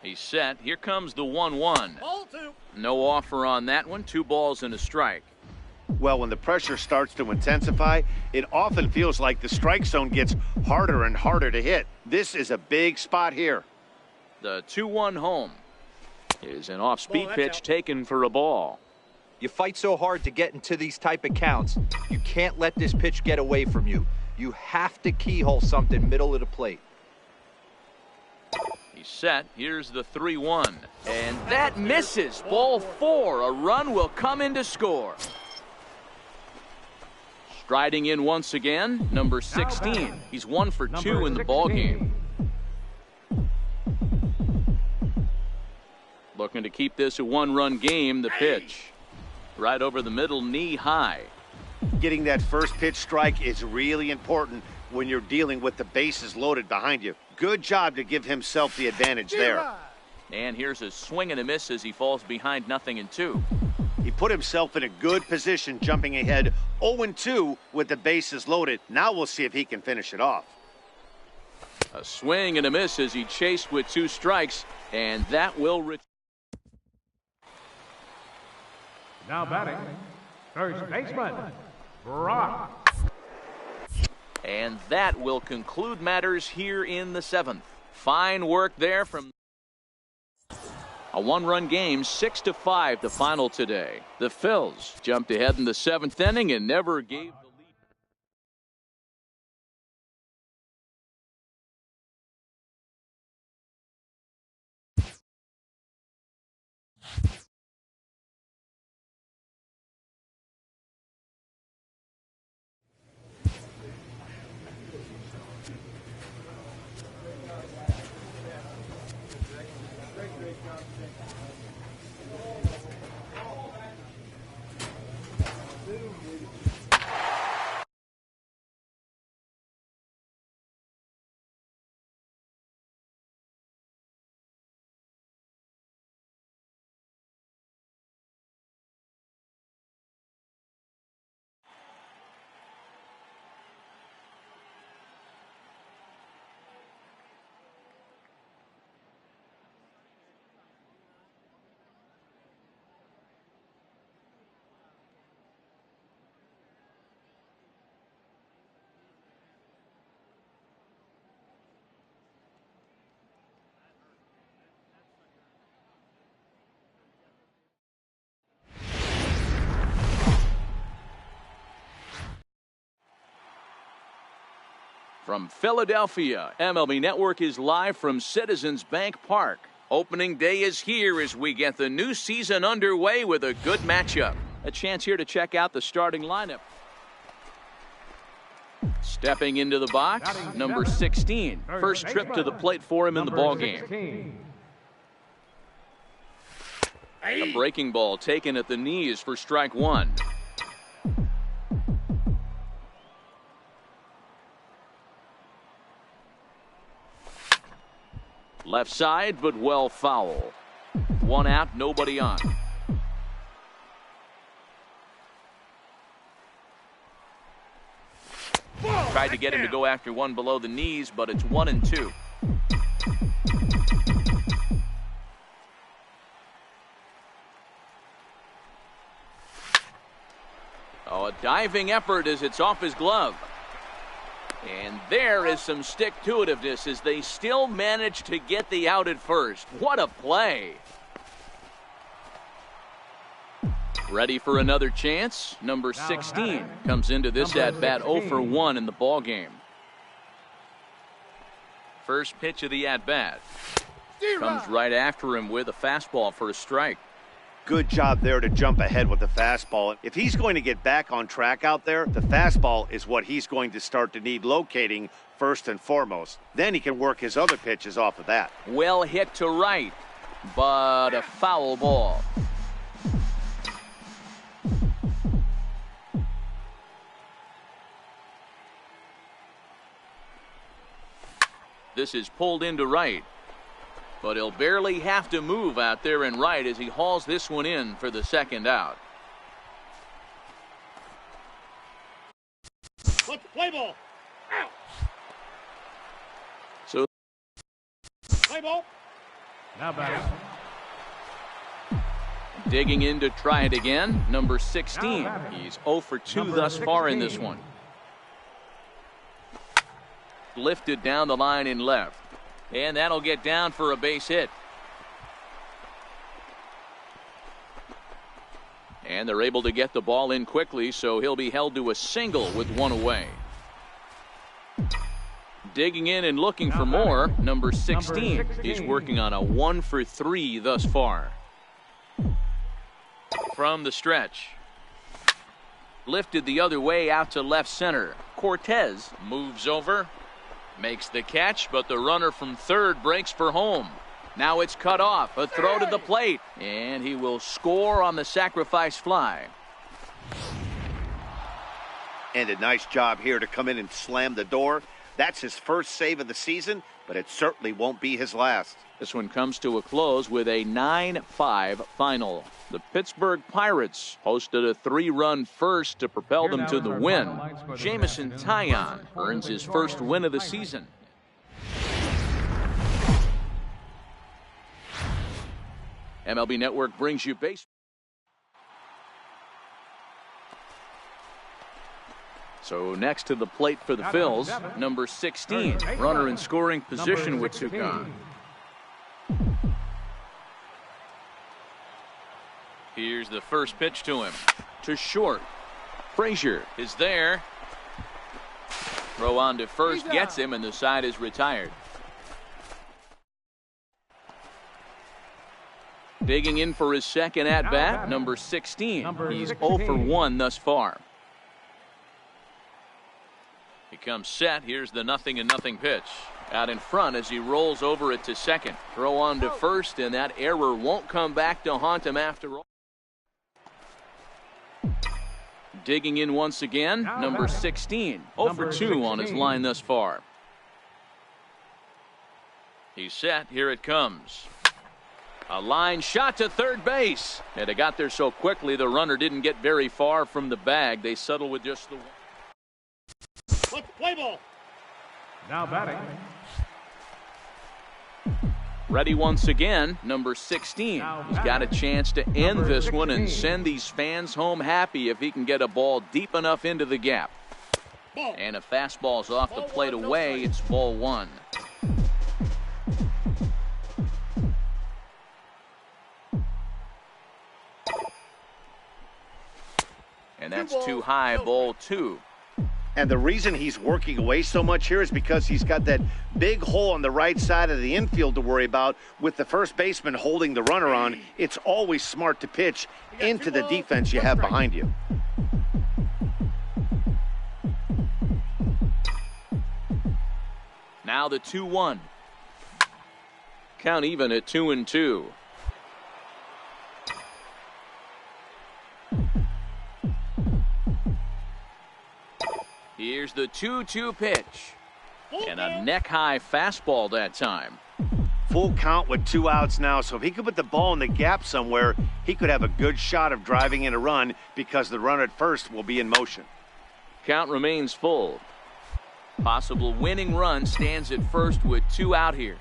He's set. Here comes the 1-1. Ball 2. No offer on that one. 2 balls and a strike. Well, when the pressure starts to intensify, it often feels like the strike zone gets harder and harder to hit. This is a big spot here. The 2-1 home is an off-speed pitch taken for a ball. You fight so hard to get into these type of counts. You can't let this pitch get away from you. You have to keyhole something middle of the plate. He's set. Here's the 3-1. And that misses. Ball 4. A run will come in to score. Striding in once again, number 16. He's 1 for 2 in the ballgame. Looking to keep this a 1-run game. The pitch. Right over the middle, knee high. Getting that first pitch strike is really important when you're dealing with the bases loaded behind you. Good job to give himself the advantage there. And here's a swing and a miss as he falls behind 0-2. He put himself in a good position, jumping ahead 0-2 with the bases loaded. Now we'll see if he can finish it off. A swing and a miss as he chased with 2 strikes, and that will return. Now batting, first baseman, Brock. And that will conclude matters here in the 7th. Fine work there from a 1-run game, 6-5 the final today. The Phils jumped ahead in the 7th inning and never gave the lead. From Philadelphia, MLB Network is live from Citizens Bank Park. Opening day is here as we get the new season underway with a good matchup. A chance here to check out the starting lineup. Stepping into the box, number 16. First trip to the plate for him in the ballgame. A breaking ball taken at the knees for strike 1. Left side, but well foul. 1 out, nobody on. Tried to get him to go after 1 below the knees, but it's 1-2. Oh, a diving effort as it's off his glove. And there is some stick-to-itiveness as they still manage to get the out at first. What a play. Ready for another chance? Number 16 comes into this at-bat 0 for 1 in the ballgame. First pitch of the at-bat. Comes right after him with a fastball for a strike. Good job there to jump ahead with the fastball. If he's going to get back on track out there, the fastball is what he's going to start to need locating first and foremost. Then he can work his other pitches off of that. Well hit to right, but a foul ball. This is pulled into right. But he'll barely have to move out there in right as he hauls this one in for the second out. Let's play ball. Out. So Play ball. Now batting. digging in to try it again. Number 16. He's 0 for 2 thus far in this one. Lifted down the line in left. And that'll get down for a base hit. And they're able to get the ball in quickly, so he'll be held to a single with one away. Digging in and looking for more, number 16. He's working on a 1 for 3 thus far. From the stretch. Lifted the other way out to left center. Cortez moves over. Makes the catch, but the runner from third breaks for home. Now it's cut off. A throw to the plate. And he will score on the sacrifice fly. And a nice job here to come in and slam the door. That's his first save of the season, but it certainly won't be his last. This one comes to a close with a 9-5 final. The Pittsburgh Pirates hosted a 3-run first to propel them to the win. Jameson Taillon earns his first win of the season. MLB Network brings you baseball. So next to the plate for the Phils, number 16, runner in scoring position with 2 gone. Here's the first pitch to him. To short. Frazier is there. Throw on to first gets him, and the side is retired. Digging in for his second at-bat, number 16. He's 0 for 1 thus far. He comes set. Here's the 0-0 pitch. Out in front as he rolls over it to second. Throw on to first, and that error won't come back to haunt him after all. Digging in once again, number 16. 0 for 2 on his line thus far. He's set. Here it comes. A line shot to third base. And it got there so quickly the runner didn't get very far from the bag. They settle with just the one. Let's play ball. Now batting. Ready once again, number 16. He's got a chance to end this one and send these fans home happy if he can get a ball deep enough into the gap. And a fastball's off the plate away. It's ball 1. And that's too high, ball 2. And the reason he's working away so much here is because he's got that big hole on the right side of the infield to worry about. With the first baseman holding the runner on, it's always smart to pitch into the defense you have behind you. Now the 2-1. Count even at 2-2. Here's the 2-2 pitch. And a neck-high fastball that time. Full count with 2 outs now, so if he could put the ball in the gap somewhere, he could have a good shot of driving in a run because the runner at first will be in motion. Count remains full. Possible winning run stands at first with 2 out here.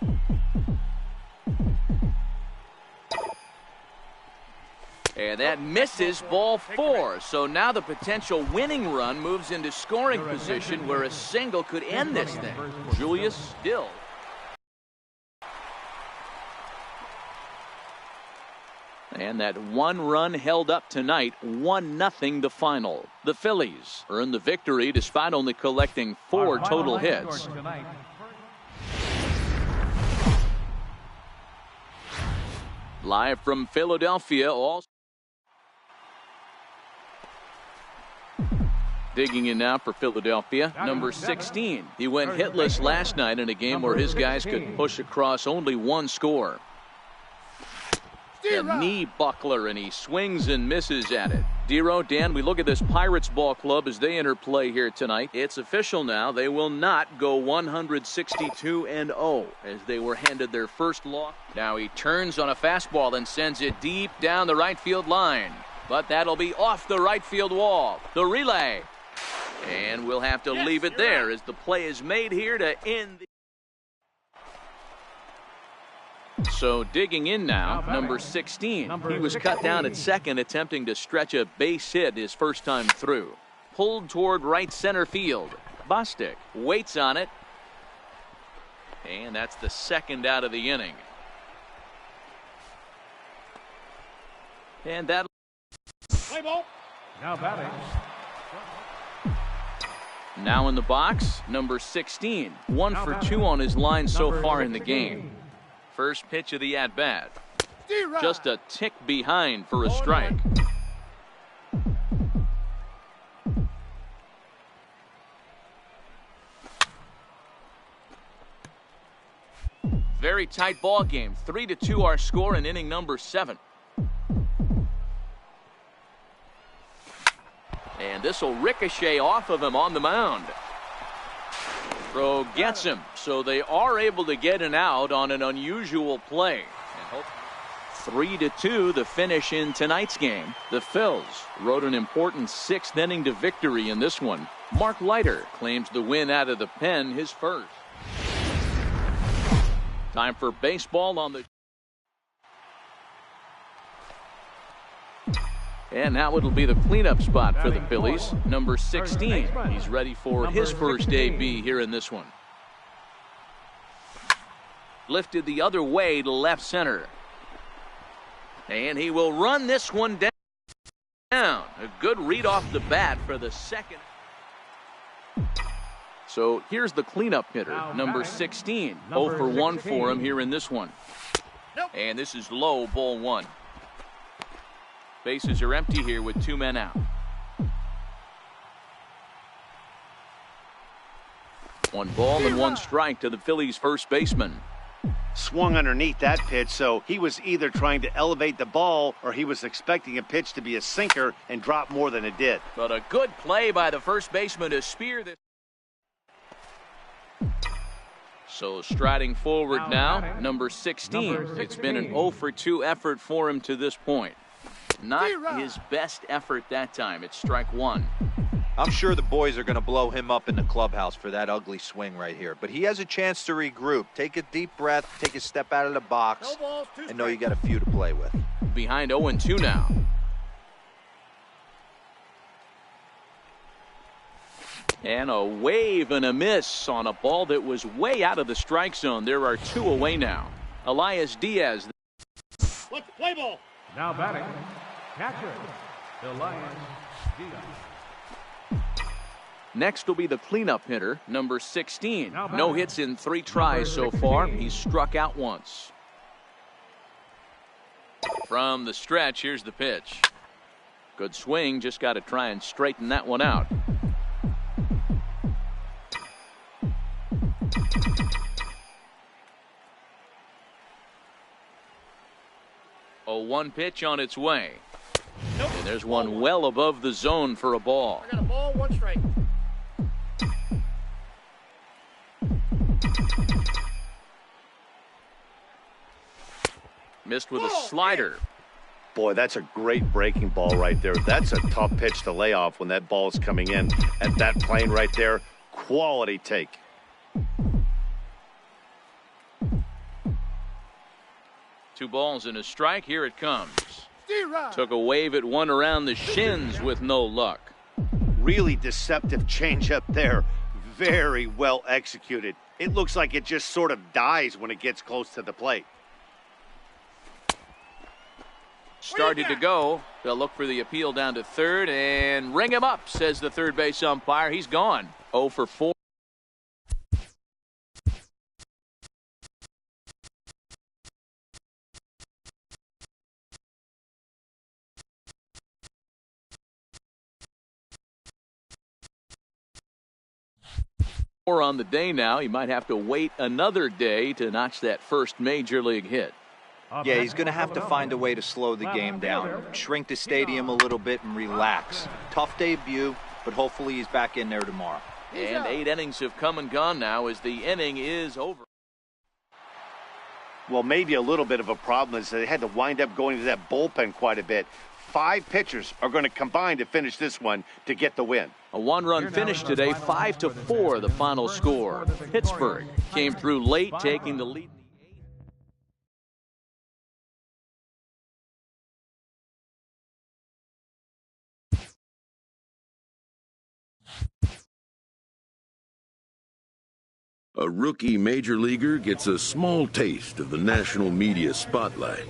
And that misses, ball 4. So now the potential winning run moves into scoring position where a single could end this thing. Julius Dill. And that one run held up tonight, 1-0 the final. The Phillies earned the victory despite only collecting 4 total hits. Live from Philadelphia, digging in now for Philadelphia, number 16. He went hitless last night in a game where his guys could push across only 1 score. A knee buckler, and he swings and misses at it. Dero, Dan, we look at this Pirates ball club as they enter play here tonight. It's official now. They will not go 162-0 as they were handed their first loss. Now he turns on a fastball and sends it deep down the right field line. But that'll be off the right field wall. The relay. And we'll have to leave it there as the play is made here to end the... So digging in now, number 16. He was cut down at second, attempting to stretch a base hit his first time through. Pulled toward right center field. Bostic waits on it. And that's the second out of the inning. And that... Play ball. Now batting. Now in the box, number 16. 1 for 2 on his line so far in the game. First pitch of the at-bat. Just a tick behind for a strike. Very tight ball game. 3-2 our score in inning number 7. And this will ricochet off of him on the mound. Throw gets him, so they are able to get an out on an unusual play. 3-2 the finish in tonight's game. The Phils rode an important 6th inning to victory in this one. Mark Leiter claims the win out of the pen, his first. Time for baseball on the... And now it'll be the cleanup spot for the Phillies. Number 16. He's ready for his first AB here in this one. Lifted the other way to left center. And he will run this one down. A good read off the bat for the second. So here's the cleanup hitter, number 16. 0 for 1 for him here in this one. And this is low, ball 1. Bases are empty here with 2 men out. 1 ball and 1 strike to the Phillies' first baseman. Swung underneath that pitch, so he was either trying to elevate the ball or he was expecting a pitch to be a sinker and drop more than it did. But a good play by the first baseman to spear this. So striding forward now, number 16. It's been an 0 for 2 effort for him to this point. Not his best effort that time. It's strike 1. I'm sure the boys are going to blow him up in the clubhouse for that ugly swing right here. But he has a chance to regroup. Take a deep breath, take a step out of the box, and know you got a few to play with. Behind 0-2 now. And a wave and a miss on a ball that was way out of the strike zone. There are 2 away now. Elias Diaz. Let's play ball. Now batting. Catcher. Elias Diaz. Next will be the cleanup hitter, number 16. No hits in 3 tries so far. He's struck out once. From the stretch, here's the pitch. Good swing, just got to try and straighten that one out. A 1 pitch on its way. And there's one well above the zone for a ball. I got a ball, 1 strike. Missed with a slider. Boy, that's a great breaking ball right there. That's a tough pitch to lay off when that ball is coming in at that plane right there. Quality take. Two balls and a strike. Here it comes. Took a wave at one around the shins with no luck. Really deceptive changeup there. Very well executed. It looks like it just sort of dies when it gets close to the plate. Started to go. They'll look for the appeal down to third and ring him up, says the third base umpire. He's gone. 0 for 4. On the day now. He might have to wait another day to notch that first major league hit. Yeah, he's going to have to find a way to slow the game down, shrink the stadium a little bit and relax. Tough debut, but hopefully he's back in there tomorrow. And 8 innings have come and gone now as the inning is over. Well, maybe a little bit of a problem is they had to wind up going to that bullpen quite a bit. 5 pitchers are going to combine to finish this one to get the win. A 1-run finish today, 5-4 the final score. Pittsburgh came through late, taking the lead. A rookie major leaguer gets a small taste of the national media spotlight.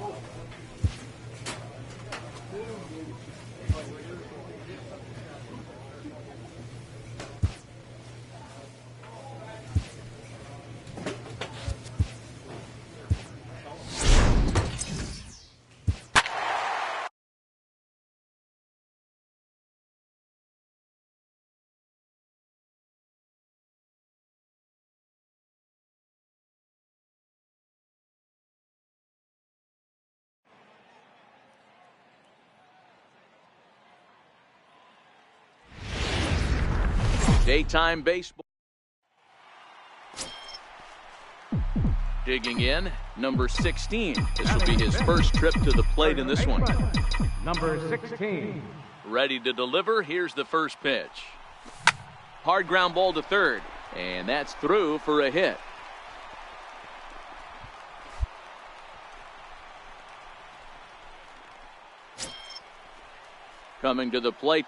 Daytime baseball. Digging in, number 16. This will be his first trip to the plate in this one. Number 16. Ready to deliver. Here's the first pitch. Hard ground ball to third. And that's through for a hit. Coming to the plate.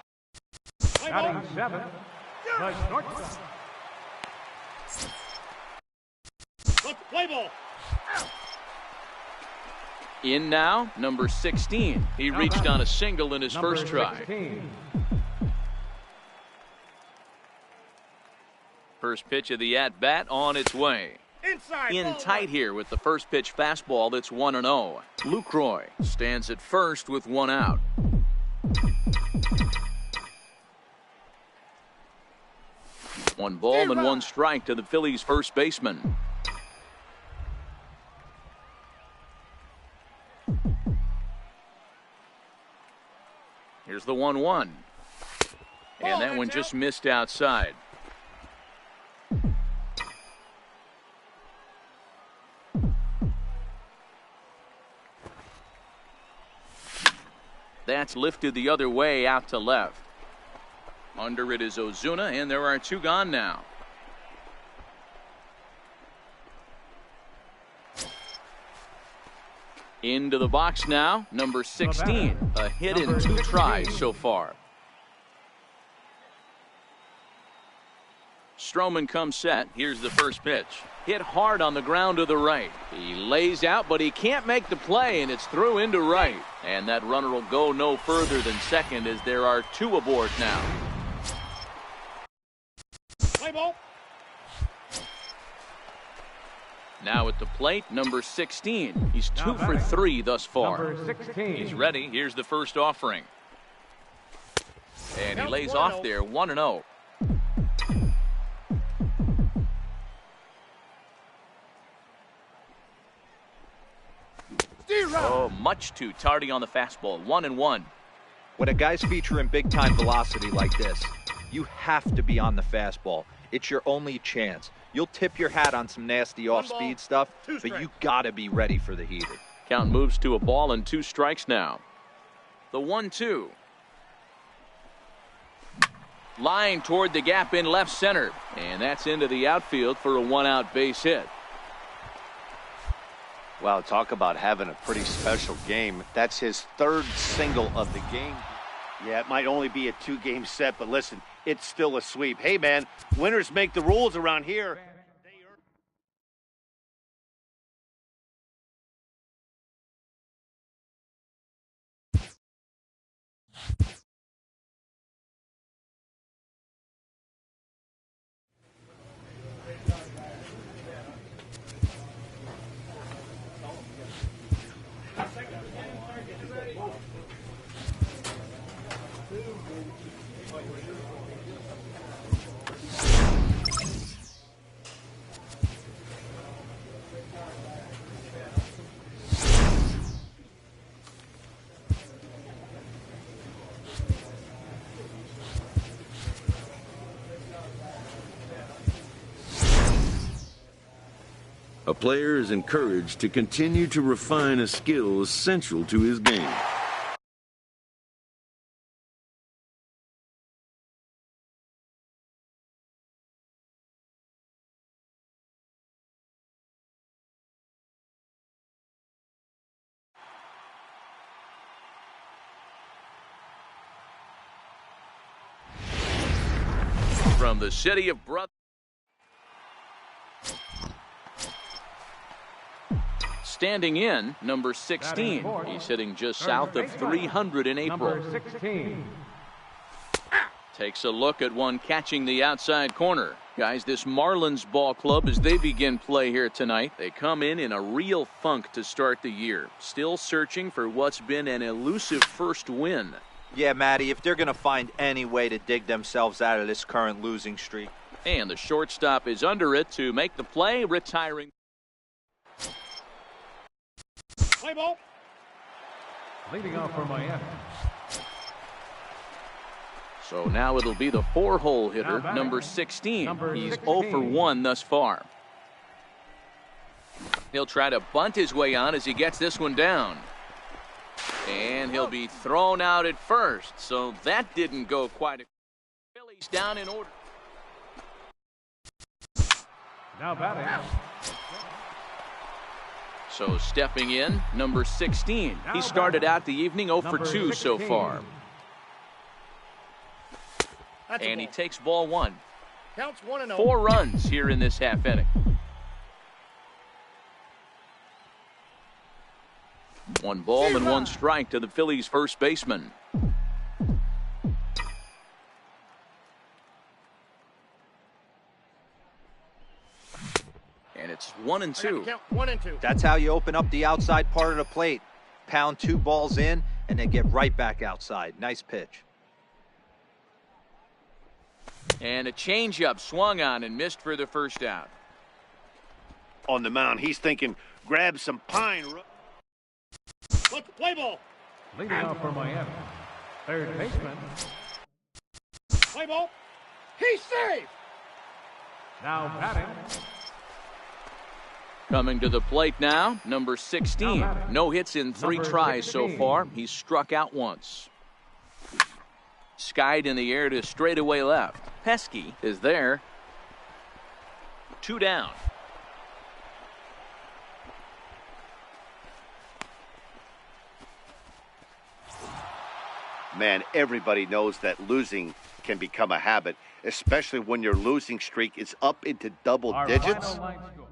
Batting 7. The shortstop. Let's play ball. In now, number 16. He reached on a single in his first try. 16. First pitch of the at-bat on its way. Inside. In ball tight one. here with the first pitch fastball that's 1-0. Lucroy stands at first with 1 out. One ball and 1 strike to the Phillies' first baseman. Here's the 1-1. And that one just missed outside. That's lifted the other way out to left. Under it is Ozuna, and there are 2 gone now. Into the box now, number 16. A hit in 2 tries so far. Stroman comes set. Here's the first pitch. Hit hard on the ground to the right. He lays out, but he can't make the play, and it's through into right. And that runner will go no further than second as there are 2 aboard now. Play ball. Now at the plate, number 16. He's 2 for 3 thus far. Number 16. He's ready. Here's the first offering. And he lays off there, 1-0. Oh, much too tardy on the fastball. 1-1. When a guy's featuring big-time velocity like this, you have to be on the fastball. It's your only chance. You'll tip your hat on some nasty off-speed stuff, but you gotta be ready for the heater. Count moves to a ball and 2 strikes now. The 1-2. Line toward the gap in left center. And that's into the outfield for a 1-out base hit. Wow, talk about having a pretty special game. That's his third single of the game. Yeah, it might only be a 2-game set, but listen, it's still a sweep. Hey, man, winners make the rules around here. A player is encouraged to continue to refine a skill essential to his game. From the city of Brother. Standing in, number 16. He's hitting just south of 300 in April. Number 16. Takes a look at one catching the outside corner. Guys, this Marlins ball club, as they begin play here tonight, they come in a real funk to start the year. Still searching for what's been an elusive first win. Yeah, Matty, if they're going to find any way to dig themselves out of this current losing streak. And the shortstop is under it to make the play, retiring. Play ball. Leading off for Miami. So now it'll be the 4-hole hitter, number 16. He's 0 for 1 thus far. He'll try to bunt his way on as he gets this one down. And he'll be thrown out at first. So that didn't go quite. Phillies down in order. Now batting. So stepping in, number 16. He started out the evening 0 for 2 so far. And he takes ball 1. Counts 1-0. 4 runs here in this half inning. 1 ball and 1 strike to the Phillies first baseman. And it's 1-2. Count 1-2. That's how you open up the outside part of the plate. Pound 2 balls in and then get right back outside. Nice pitch. And a changeup swung on and missed for the first out. On the mound, he's thinking, grab some pine. Let's play ball. Leading off for Miami. Third baseman. Play ball. He's safe. Now batting. Coming to the plate now, number 16. No hits in 3 tries so far. He's struck out once. Skied in the air to straightaway left. Pesky is there. 2 down. Man, everybody knows that losing can become a habit, especially when your losing streak is up into double digits. Final line score.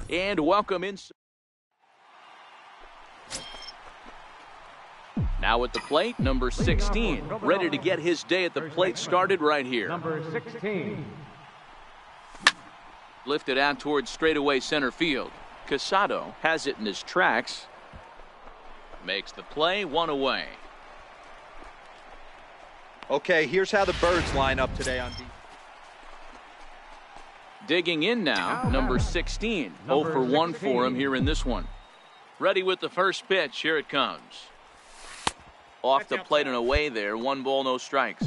And welcome in. Now at the plate, number 16. Ready to get his day at the plate started right here. Number 16. Lifted out towards straightaway center field. Casado has it in his tracks. Makes the play, 1 away. Okay, here's how the Birds line up today on defense. Digging in now, number 16. 0 for 1 for him here in this one. Ready with the first pitch. Here it comes. Off the plate and away there. 1 ball, no strikes.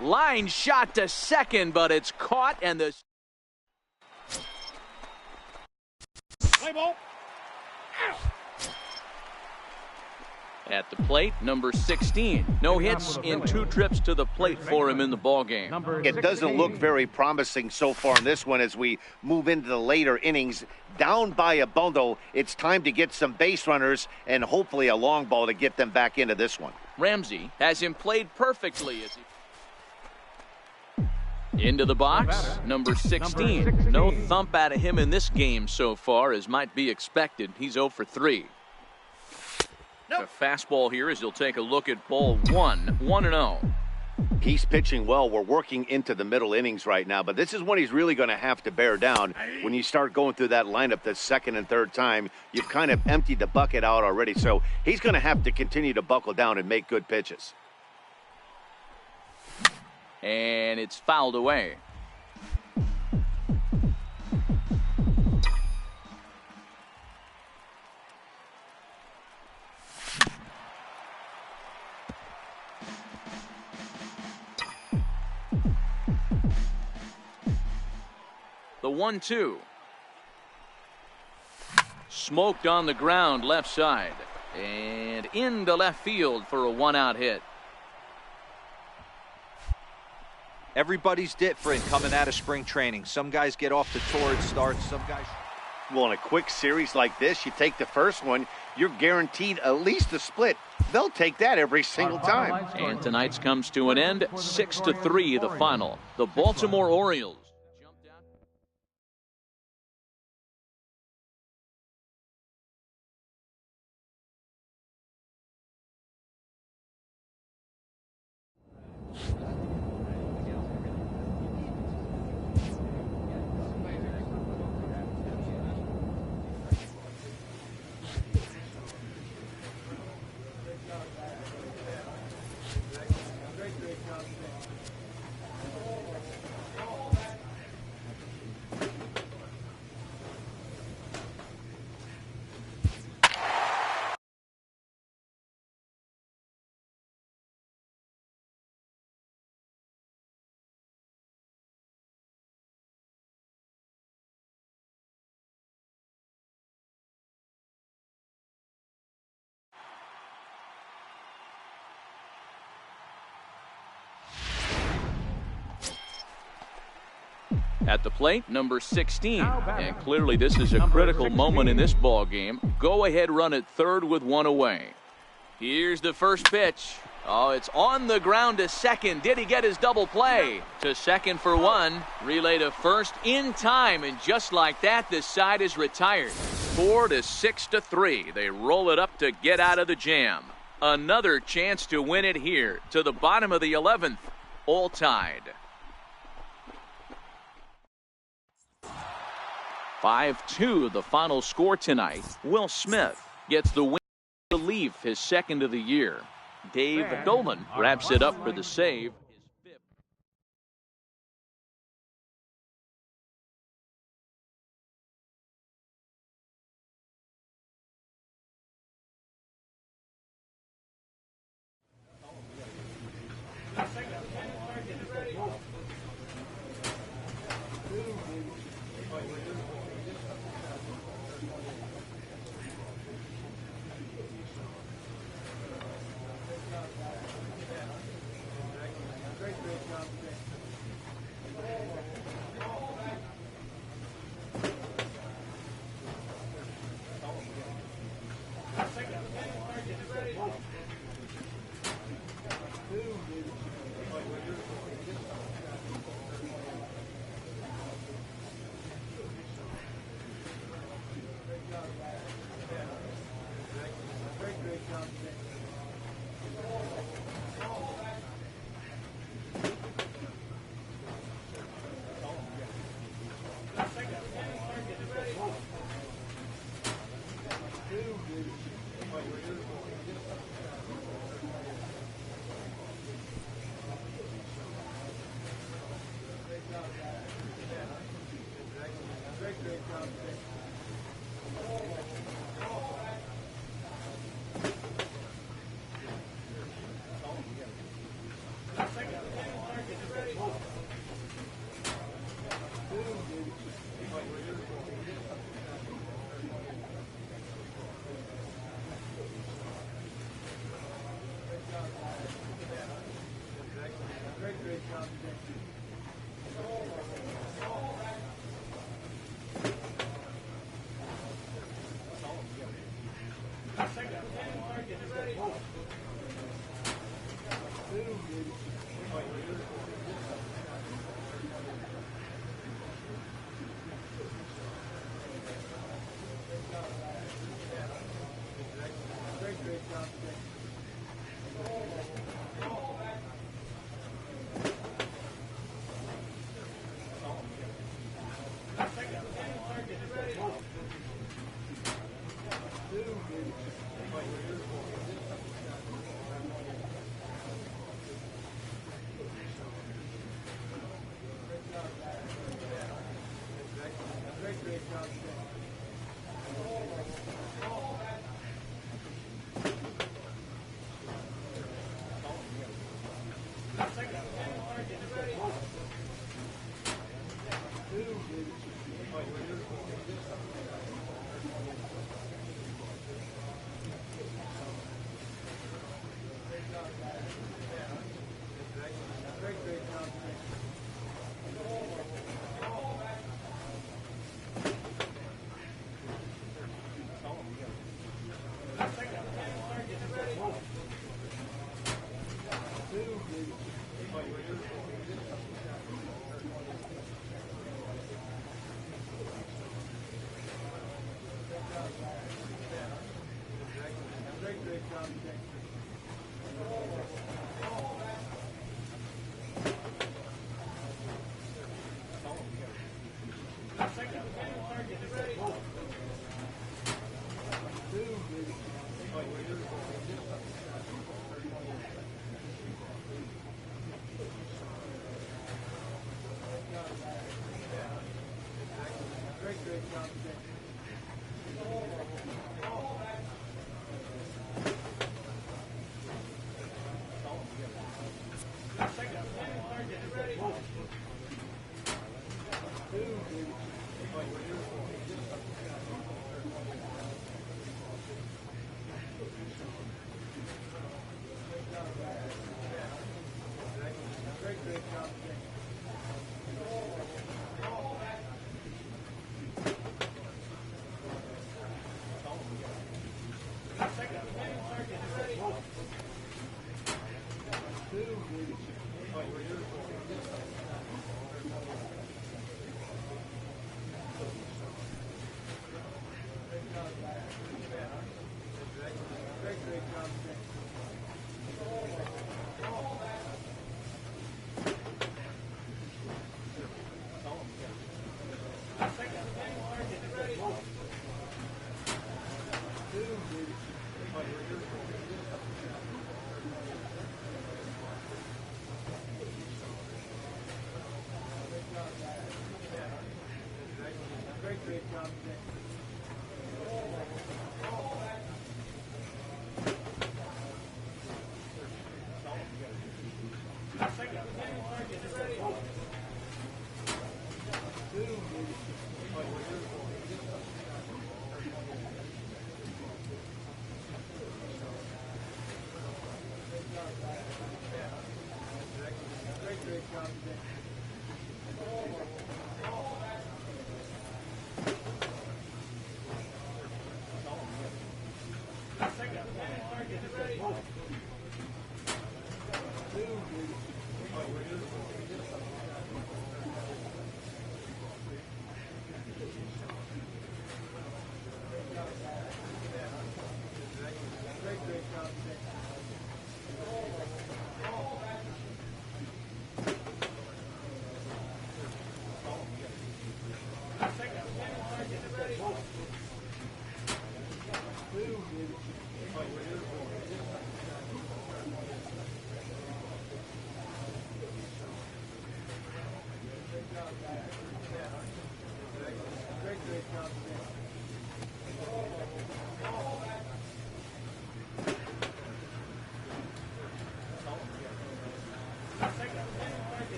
Line shot to second, but it's caught, and the Play ball. at the plate, number 16. No hits in 2 trips to the plate for him in the ballgame. It doesn't look very promising so far in this one as we move into the later innings. Down by a bundle, it's time to get some base runners and hopefully a long ball to get them back into this one. Ramsey has him played perfectly as he into the box, number 16. No thump out of him in this game so far, as might be expected. He's 0 for 3. A fastball here as he'll take a look at ball 1. 1-0. He's pitching well. We're working into the middle innings right now, but this is when he's really going to have to bear down. When you start going through that lineup the second and third time, you've kind of emptied the bucket out already. So he's going to have to continue to buckle down and make good pitches. And it's fouled away. The 1-2. Smoked on the ground left side. And into left field for a 1-out hit. Everybody's different coming out of spring training. Some guys get off to torrid starts. Some guys... Well, in a quick series like this, you take the first one, you're guaranteed at least a split. They'll take that every single time. And tonight's comes to an end. 6-3 the final. The Baltimore Orioles. At the plate, number 16. And clearly this is a critical moment in this ball game. Go ahead run at third with 1 away. Here's the first pitch. Oh, it's on the ground to second. Did he get his double play? To second for 1. Relay to first in time. And just like that, this side is retired. 4-6-3. They roll it up to get out of the jam. Another chance to win it here to the bottom of the 11th. All tied. 5-2 the final score tonight. Will Smith gets the win to leave his second of the year. Dave Dolan wraps it up for the save.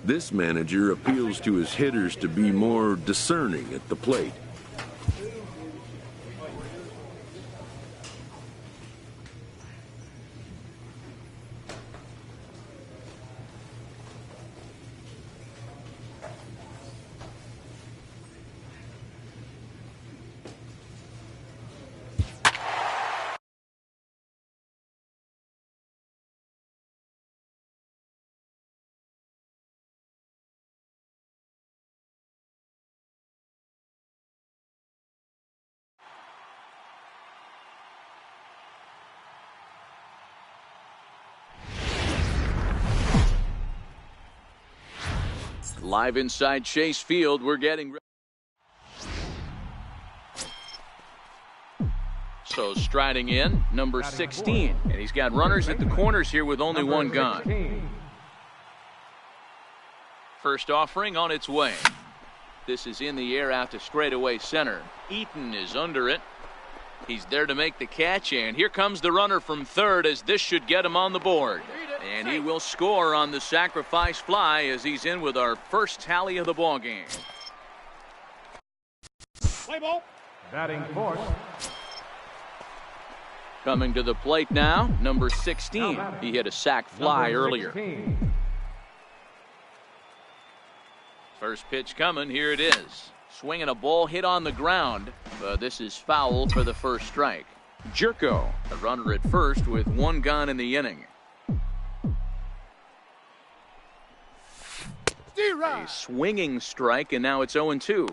This manager appeals to his hitters to be more discerning at the plate. Live inside Chase Field, we're getting... So striding in, number 16. And he's got runners at the corners here with only one gun. First offering on its way. This is in the air out to straightaway center. Eaton is under it. He's there to make the catch, and here comes the runner from third as this should get him on the board. And he will score on the sacrifice fly as he's in with our first tally of the ball game. Play ball. Batting fourth. Coming to the plate now, number 16. He hit a sac fly earlier. First pitch coming, here it is. Swinging a ball hit on the ground, but this is foul for the first strike. Jerko, a runner at first with one gun in the inning. A swinging strike, and now it's 0-2.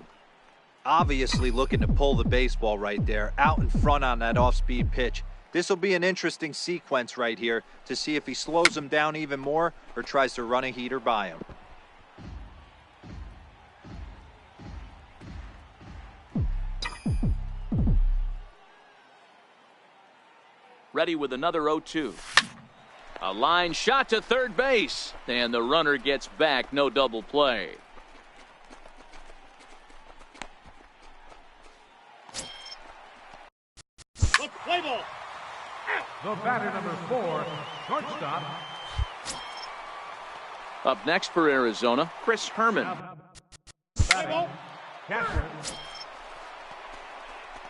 Obviously looking to pull the baseball right there, out in front on that off-speed pitch. This will be an interesting sequence right here to see if he slows him down even more or tries to run a heater by him. Ready with another 0-2. A line shot to third base, and the runner gets back, no double play. Let's play ball. The batter, number 4, shortstop. Up next for Arizona, Chris Herman. Play ball. Catcher.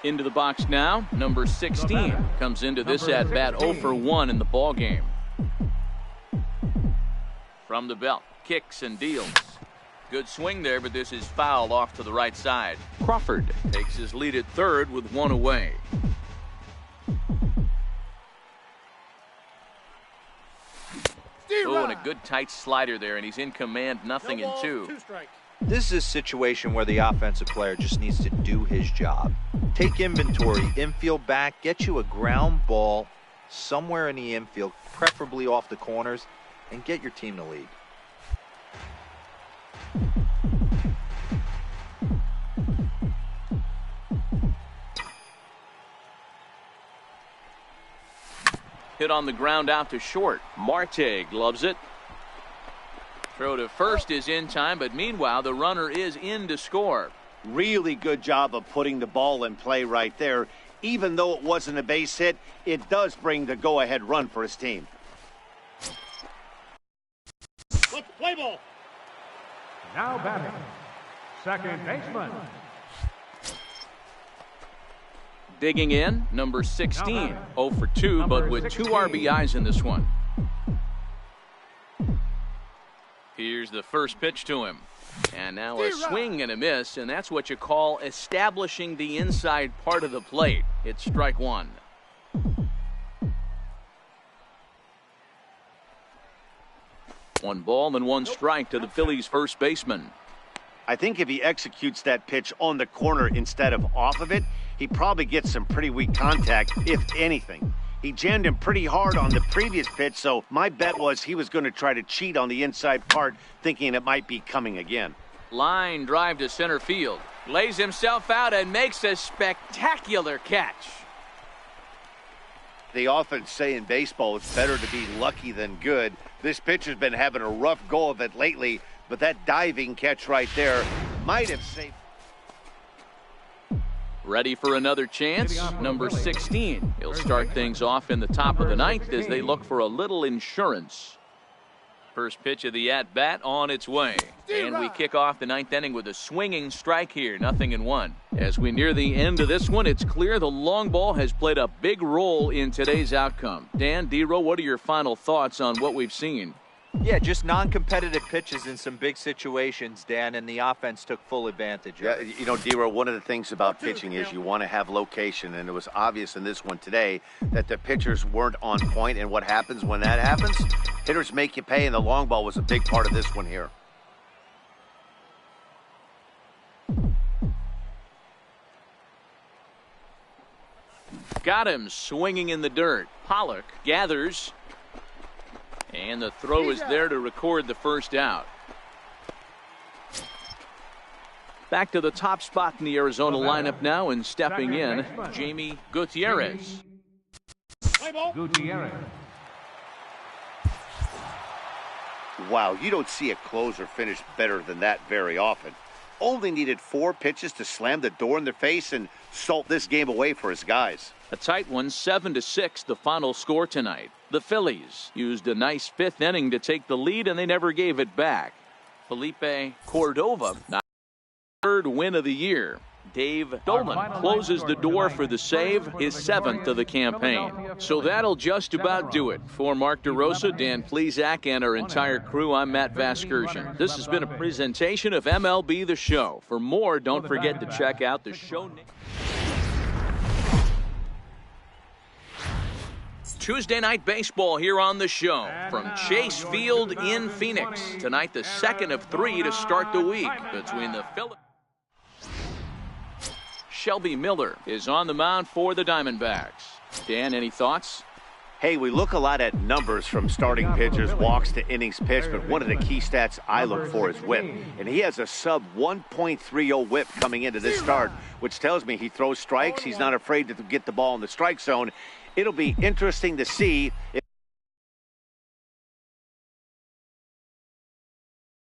Into the box now, number 16 comes into this at bat 0 for 1 in the ball game. From the belt, kicks and deals. Good swing there, but this is fouled off to the right side. Crawford takes his lead at third with one away. Oh, and a good tight slider there, and he's in command, nothing in two. This is a situation where the offensive player just needs to do his job. Take inventory, infield back, get you a ground ball somewhere in the infield, preferably off the corners, and get your team to lead. Hit on the ground out to short. Marte gloves it. Throw to first is in time, but meanwhile the runner is in to score. Really good job of putting the ball in play right there. Even though it wasn't a base hit, it does bring the go-ahead run for his team. Let's play ball. Now batting, second baseman. Digging in, number 16, 0 for 2, but with 2 RBIs in this one. Here's the first pitch to him. And now a swing and a miss, and that's what you call establishing the inside part of the plate. It's strike one. One ball and one strike to the Phillies' first baseman. I think if he executes that pitch on the corner instead of off of it, he probably gets some pretty weak contact, if anything. He jammed him pretty hard on the previous pitch, so my bet was he was going to try to cheat on the inside part, thinking it might be coming again. Line drive to center field. Lays himself out and makes a spectacular catch. They often say in baseball it's better to be lucky than good. This pitcher's been having a rough go of it lately, but that diving catch right there might have saved. Ready for another chance, number 16. He'll start things off in the top of the ninth as they look for a little insurance. First pitch of the at-bat on its way. And we kick off the ninth inning with a swinging strike here, 0-1. As we near the end of this one, it's clear the long ball has played a big role in today's outcome. Dan, D-Row, what are your final thoughts on what we've seen? Yeah, just non-competitive pitches in some big situations, Dan, and the offense took full advantage of it. You know, D-Row, one of the things about pitching is you want to have location, and it was obvious in this one today that the pitchers weren't on point, and what happens when that happens? Hitters make you pay, and the long ball was a big part of this one here. Got him swinging in the dirt. Pollock gathers. And the throw is there to record the first out. Back to the top spot in the Arizona lineup now, and stepping in, Jamie Gutierrez. Gutierrez. Wow, you don't see a closer finish better than that very often. Only needed 4 pitches to slam the door in their face and salt this game away for his guys. A tight one, 7-6, the final score tonight. The Phillies used a nice 5th inning to take the lead, and they never gave it back. Felipe Cordova, 3rd win of the year. Dave Dolman closes the door for the save, his 7th of the campaign. So that'll just about do it. For Mark DeRosa, Dan Plesac, and our entire crew, I'm Matt Vasgersian. This has been a presentation of MLB The Show. For more, don't forget to check out the show. Tuesday night baseball here on the show from Chase Field in Phoenix. Tonight, the second of 3 to start the week between the Phillies. Shelby Miller is on the mound for the Diamondbacks. Dan, any thoughts? Hey, we look a lot at numbers from starting pitchers, walks to innings pitched, but one of the key stats I look for is whip. And he has a sub 1.30 whip coming into this start, which tells me he throws strikes. He's not afraid to get the ball in the strike zone. It'll be interesting to see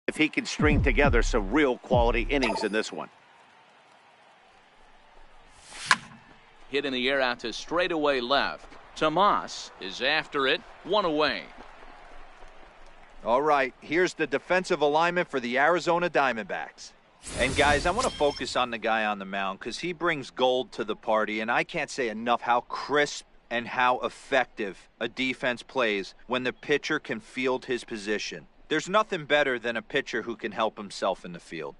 if he can string together some real quality innings in this one. Hit in the air out to straightaway left. Tomas is after it, 1 away. All right, here's the defensive alignment for the Arizona Diamondbacks. And guys, I want to focus on the guy on the mound because he brings gold to the party, and I can't say enough how crisp and how effective a defense plays when the pitcher can field his position. There's nothing better than a pitcher who can help himself in the field.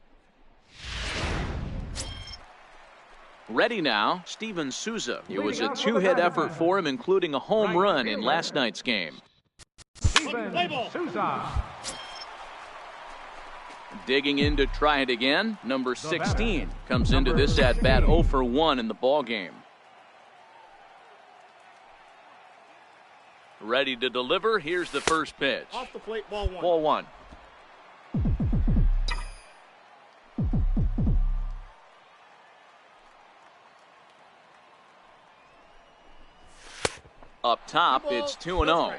Ready now, Steven Souza. It was a two-hit effort for him, including a home run in last night's game. Steven Souza. Digging in to try it again, number 16 comes into this at-bat 0 for 1 in the ballgame. Ready to deliver, here's the first pitch. Off the plate, ball one. Ball one. Up top, it's 2-0.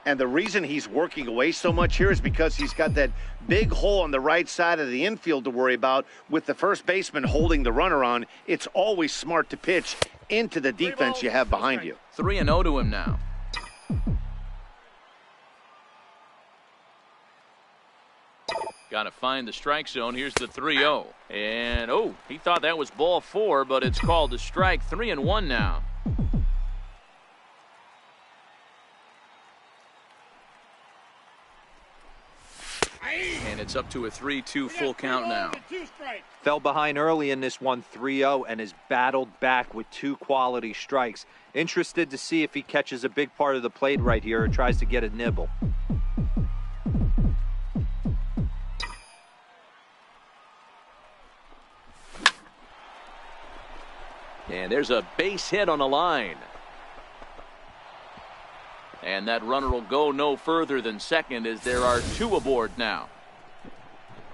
And the reason he's working away so much here is because he's got that big hole on the right side of the infield to worry about. With the first baseman holding the runner on, it's always smart to pitch into the defense you have behind you. 3-0 to him now. Got to find the strike zone. Here's the 3-0. And, he thought that was ball 4, but it's called a strike. 3-1 now. And it's up to a 3-2 full count now. Fell behind early in this one 3-0 and has battled back with 2 quality strikes. Interested to see if he catches a big part of the plate right here or tries to get a nibble. And there's a base hit on the line. And that runner will go no further than second as there are 2 aboard now.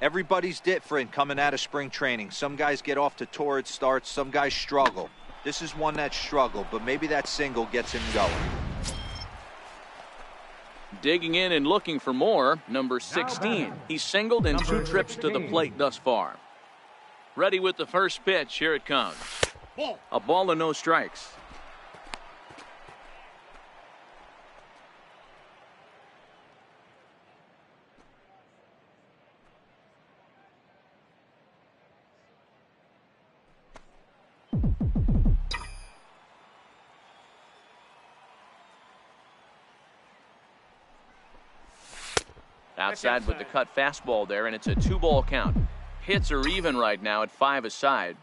Everybody's different coming out of spring training. Some guys get off to torrid starts, some guys struggle. This is one that struggled, but maybe that single gets him going. Digging in and looking for more, number 16. He's singled in 2 trips to the plate thus far. Ready with the first pitch. Here it comes. A ball and no strikes. Outside with the cut fastball there, and it's a 2-ball count. Hits are even right now at 5 aside.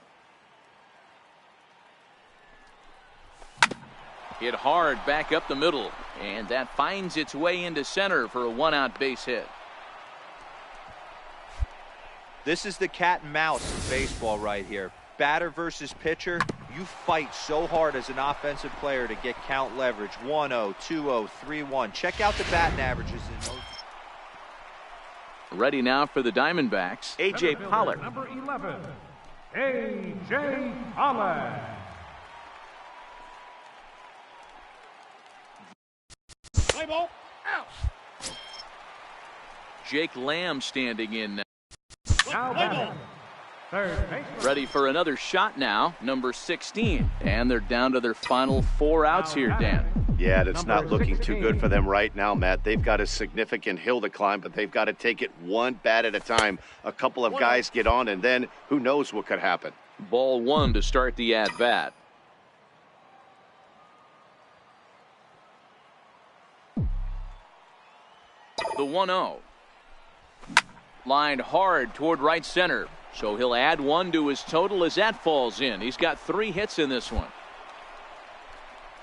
Hit hard back up the middle, and that finds its way into center for a 1-out base hit. This is the cat and mouse in baseball right here. Batter versus pitcher, you fight so hard as an offensive player to get count leverage. 1-0, 2-0, 3-1. Check out the batting averages in those. Ready now for the Diamondbacks, A.J. Pollock. Number 11, A.J. Pollock. Play ball. Out. Jake Lamb standing in now. Now batting, third baseman. Ready for another shot now, number 16. And they're down to their final 4 outs here, Dan. Yeah, that's Number not looking 16. too good for them right now, Matt. They've got a significant hill to climb, but they've got to take it one bat at a time. A couple of guys get on, and then who knows what could happen. Ball 1 to start the at-bat. The 1-0. Lined hard toward right center. So he'll add 1 to his total as that falls in. He's got 3 hits in this one.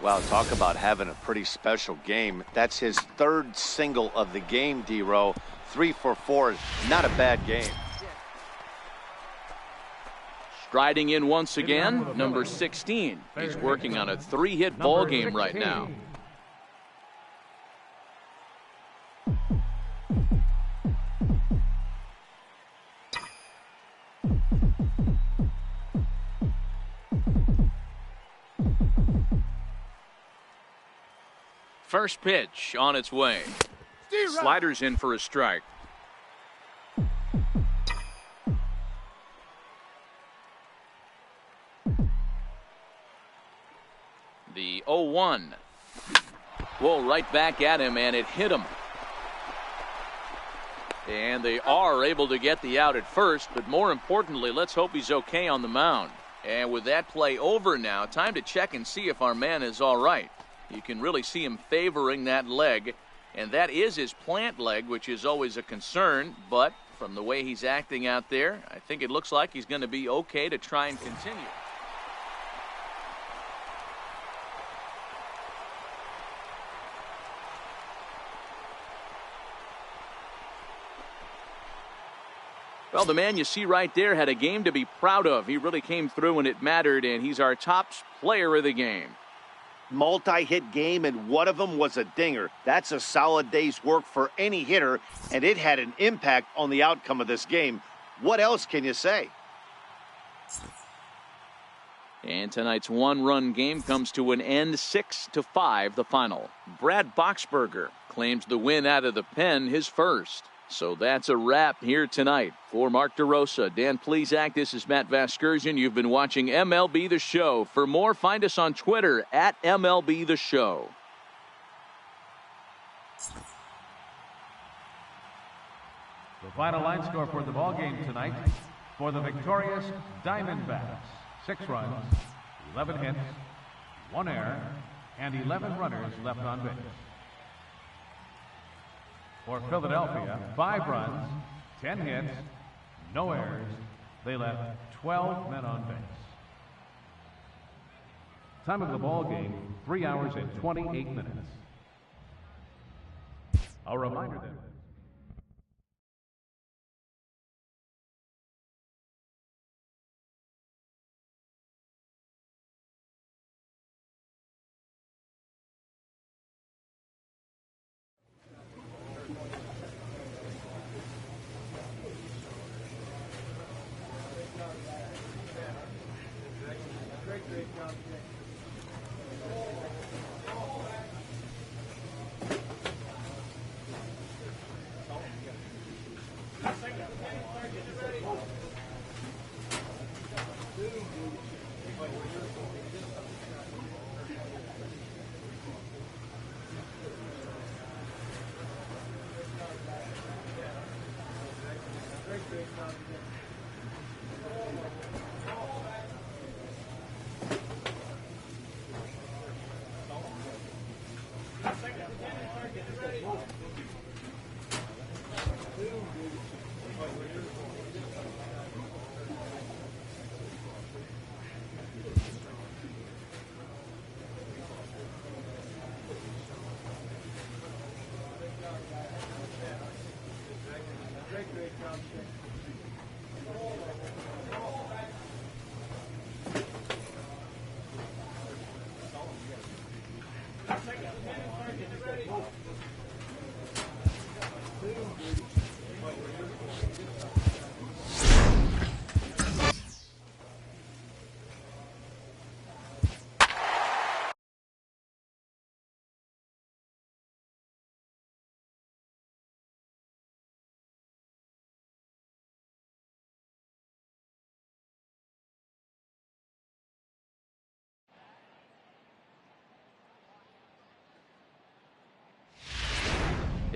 Wow, talk about having a pretty special game. That's his 3rd single of the game, D-Row. 3 for 4. Not a bad game. Striding in once again, number 16. He's working on a 3-hit ball game right now. First pitch on its way. Sliders in for a strike. The 0-1. Whoa, right back at him, and it hit him. And they are able to get the out at first, but more importantly, let's hope he's okay on the mound. And with that play over now, time to check and see if our man is all right. You can really see him favoring that leg And that is his plant leg, which is always a concern. But from the way he's acting out there, I think it looks like he's going to be okay to try and continue. Well, the man you see right there had a game to be proud of. He really came through when it mattered, and he's our top player of the game. Multi-hit game, and one of them was a dinger. That's a solid day's work for any hitter, and it had an impact on the outcome of this game. What else can you say? And tonight's one-run game comes to an end, 6-5, the final. Brad Boxberger claims the win out of the pen, his first. So that's a wrap here tonight. For Mark DeRosa, Dan Plesac, this is Matt Vasgersian. You've been watching MLB The Show. For more, find us on Twitter at MLB The Show. The final line score for the ball game tonight: for the victorious Diamondbacks, 6 runs, 11 hits, 1 error, and 11 runners left on base. For Philadelphia, 5 runs, 10 hits, no errors. They left 12 men on base. Time of the ball game, 3 hours and 28 minutes. A reminder that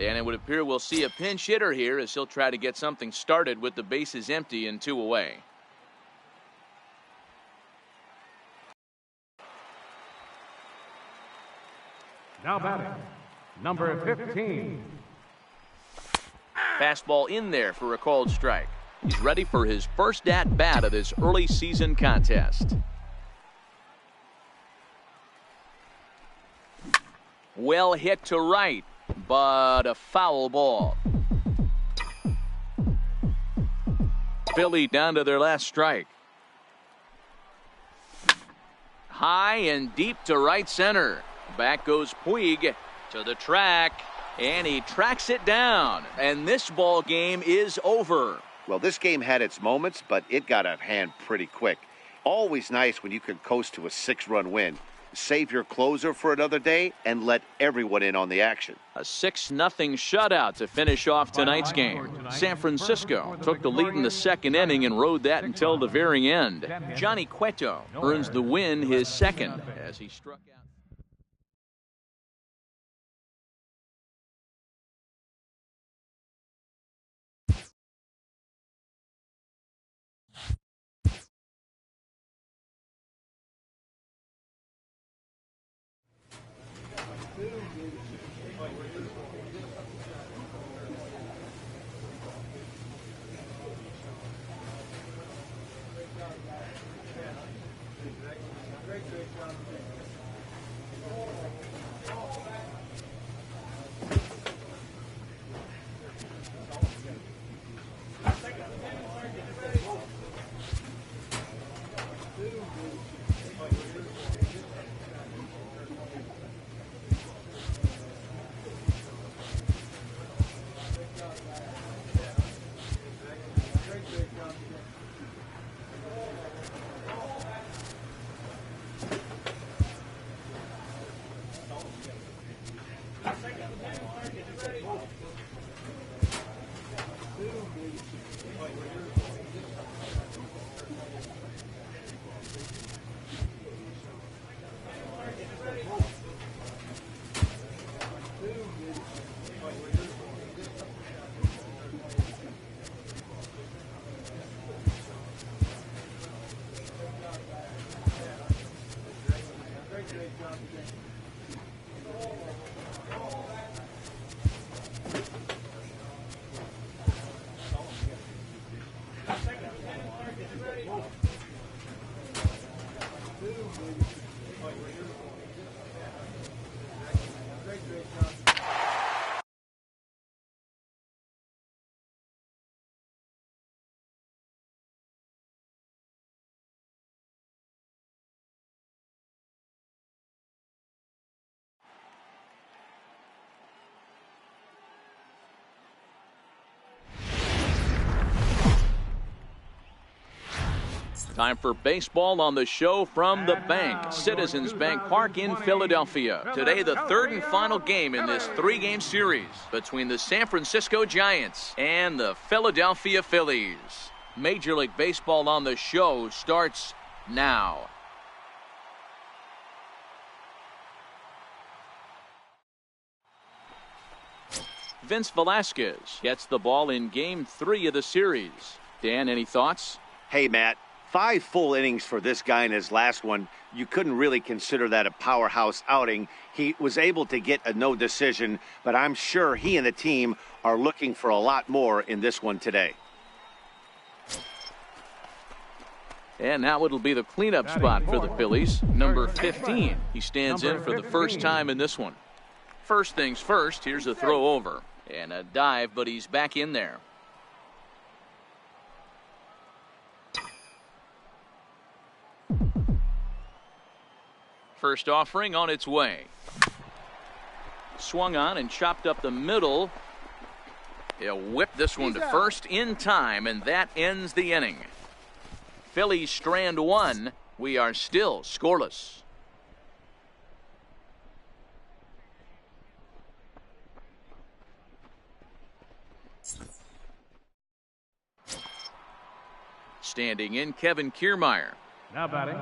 and it would appear we'll see a pinch hitter here as he'll try to get something started with the bases empty and 2 away. now batting, number 15. Fastball in there for a called strike. He's ready for his first at-bat of this early season contest. Well hit to right, but a foul ball. Philly down to their last strike. High and deep to right center. Back goes Puig to the track, and he tracks it down. And this ball game is over. Well, this game had its moments, but it got out of hand pretty quick. Always nice when you can coast to a 6-run win. Save your closer for another day and let everyone in on the action. A 6-0 shutout to finish off tonight's game. San Francisco took the lead in the second inning and rode that until the very end. Johnny Cueto earns the win, his second, as he struck out. Time for baseball on the show from the bank, Citizens Bank Park in Philadelphia. Today, the third and final game in this three-game series between the San Francisco Giants and the Philadelphia Phillies. Major League Baseball on the show starts now. Vince Velasquez gets the ball in Game 3 of the series. Dan, any thoughts? Hey, Matt. 5 full innings for this guy in his last one. You couldn't really consider that a powerhouse outing. He was able to get a no decision, but I'm sure he and the team are looking for a lot more in this one today. And now it'll be the cleanup spot for the Phillies. Number 15. He stands in for the first time in this one. First things first, here's a throw over. And a dive, but he's back in there. First offering on its way. Swung on and chopped up the middle. He'll whip this one to first in time, and that ends the inning. Phillies strand one. We are still scoreless. Standing in, Kevin Kiermaier. Now batting,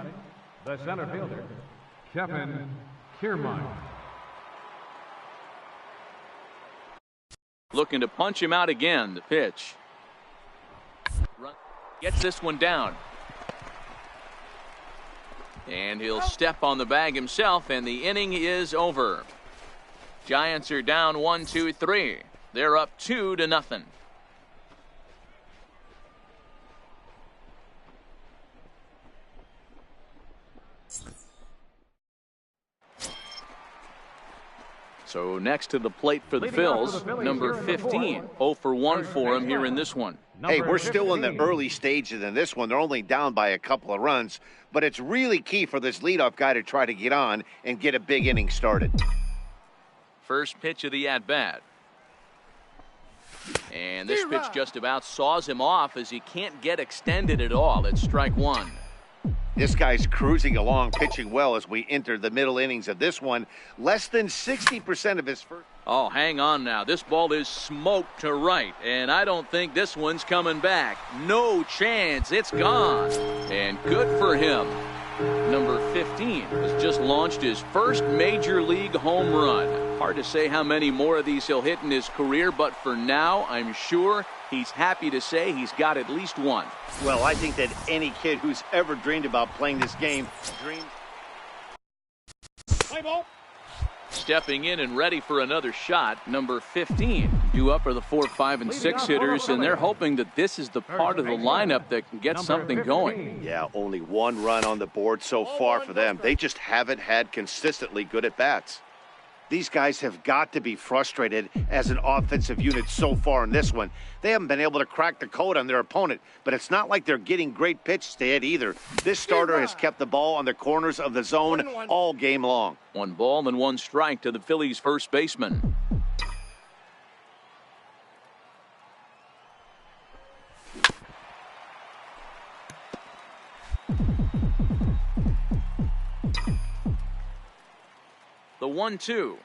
the center fielder, Kevin Kiermaier. Looking to punch him out again. The pitch. Gets this one down. And he'll step on the bag himself, and the inning is over. Giants are down 1-2-3. They're up 2-0. So next to the plate for the Phils, number 15. 0 for 1 for him here in this one. Hey, we're still in the early stages in this one. They're only down by a couple of runs, but it's really key for this leadoff guy to try to get on and get a big inning started. First pitch of the at-bat. And this pitch just about saws him off as he can't get extended at all. It's strike one. This guy's cruising along, pitching well as we enter the middle innings of this one. Less than 60% of his first. Oh, hang on now. This ball is smoked to right, and I don't think this one's coming back. No chance. It's gone. And good for him. Number 15 has just launched his first major league home run. Hard to say how many more of these he'll hit in his career, but for now, I'm sure he's happy to say he's got at least one. Well, I think that any kid who's ever dreamed about playing this game dreams. Play ball. Stepping in and ready for another shot, number 15. Due up are the 4, 5, and 6 hitters, and they're hoping that this is the part of the lineup that can get something going. Yeah, only one run on the board so far for them. They just haven't had consistently good at-bats. These guys have got to be frustrated as an offensive unit so far in this one. They haven't been able to crack the code on their opponent, but it's not like they're getting great pitches to hit either. This starter has kept the ball on the corners of the zone all game long. 1 ball and 1 strike to the Phillies' first baseman. The 1-2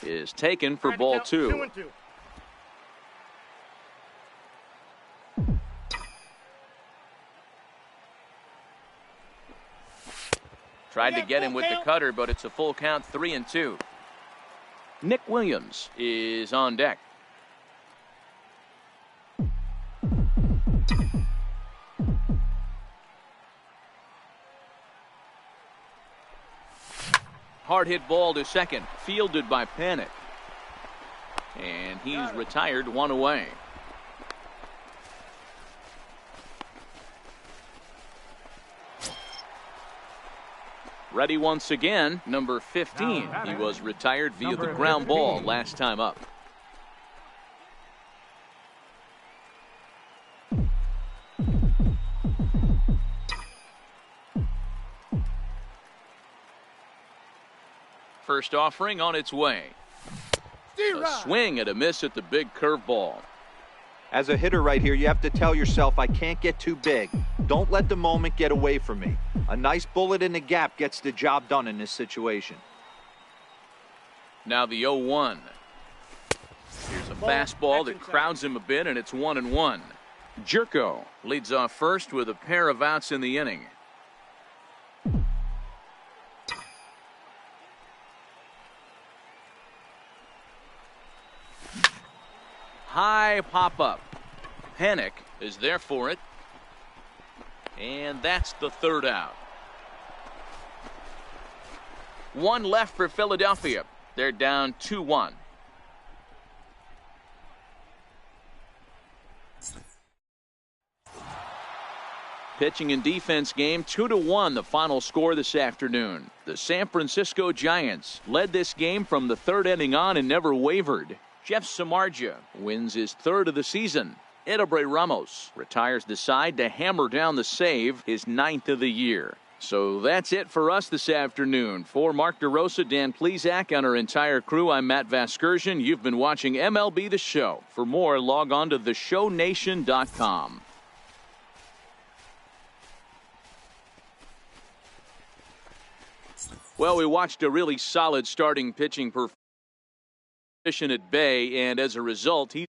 is taken for ball 2. Tried to get him with the cutter, but it's a full count, 3-2. Nick Williams is on deck. Hard hit ball to second, fielded by Panik. And he's retired, one away. Ready once again, number 15. He was retired via the ground ball last time up. First offering on its way. A swing and a miss at the big curveball. As a hitter right here, you have to tell yourself, I can't get too big. Don't let the moment get away from me. A nice bullet in the gap gets the job done in this situation. Now the 0-1. Here's a fastball that crowds him a bit, and it's 1-1. Jerko leads off first with a pair of outs in the inning. High pop-up. Panik is there for it. And that's the third out. One left for Philadelphia. They're down 2-1. Pitching and defense game, 2-1 the final score this afternoon. The San Francisco Giants led this game from the third inning on and never wavered. Jeff Samardzija wins his third of the season. Edobre Ramos retires the side to hammer down the save, his 9th of the year. So that's it for us this afternoon. For Mark DeRosa, Dan Plesac, and our entire crew, I'm Matt Vasgersian. You've been watching MLB The Show. For more, log on to theshownation.com. Well, we watched a really solid starting pitching performance at Bay, and as a result, he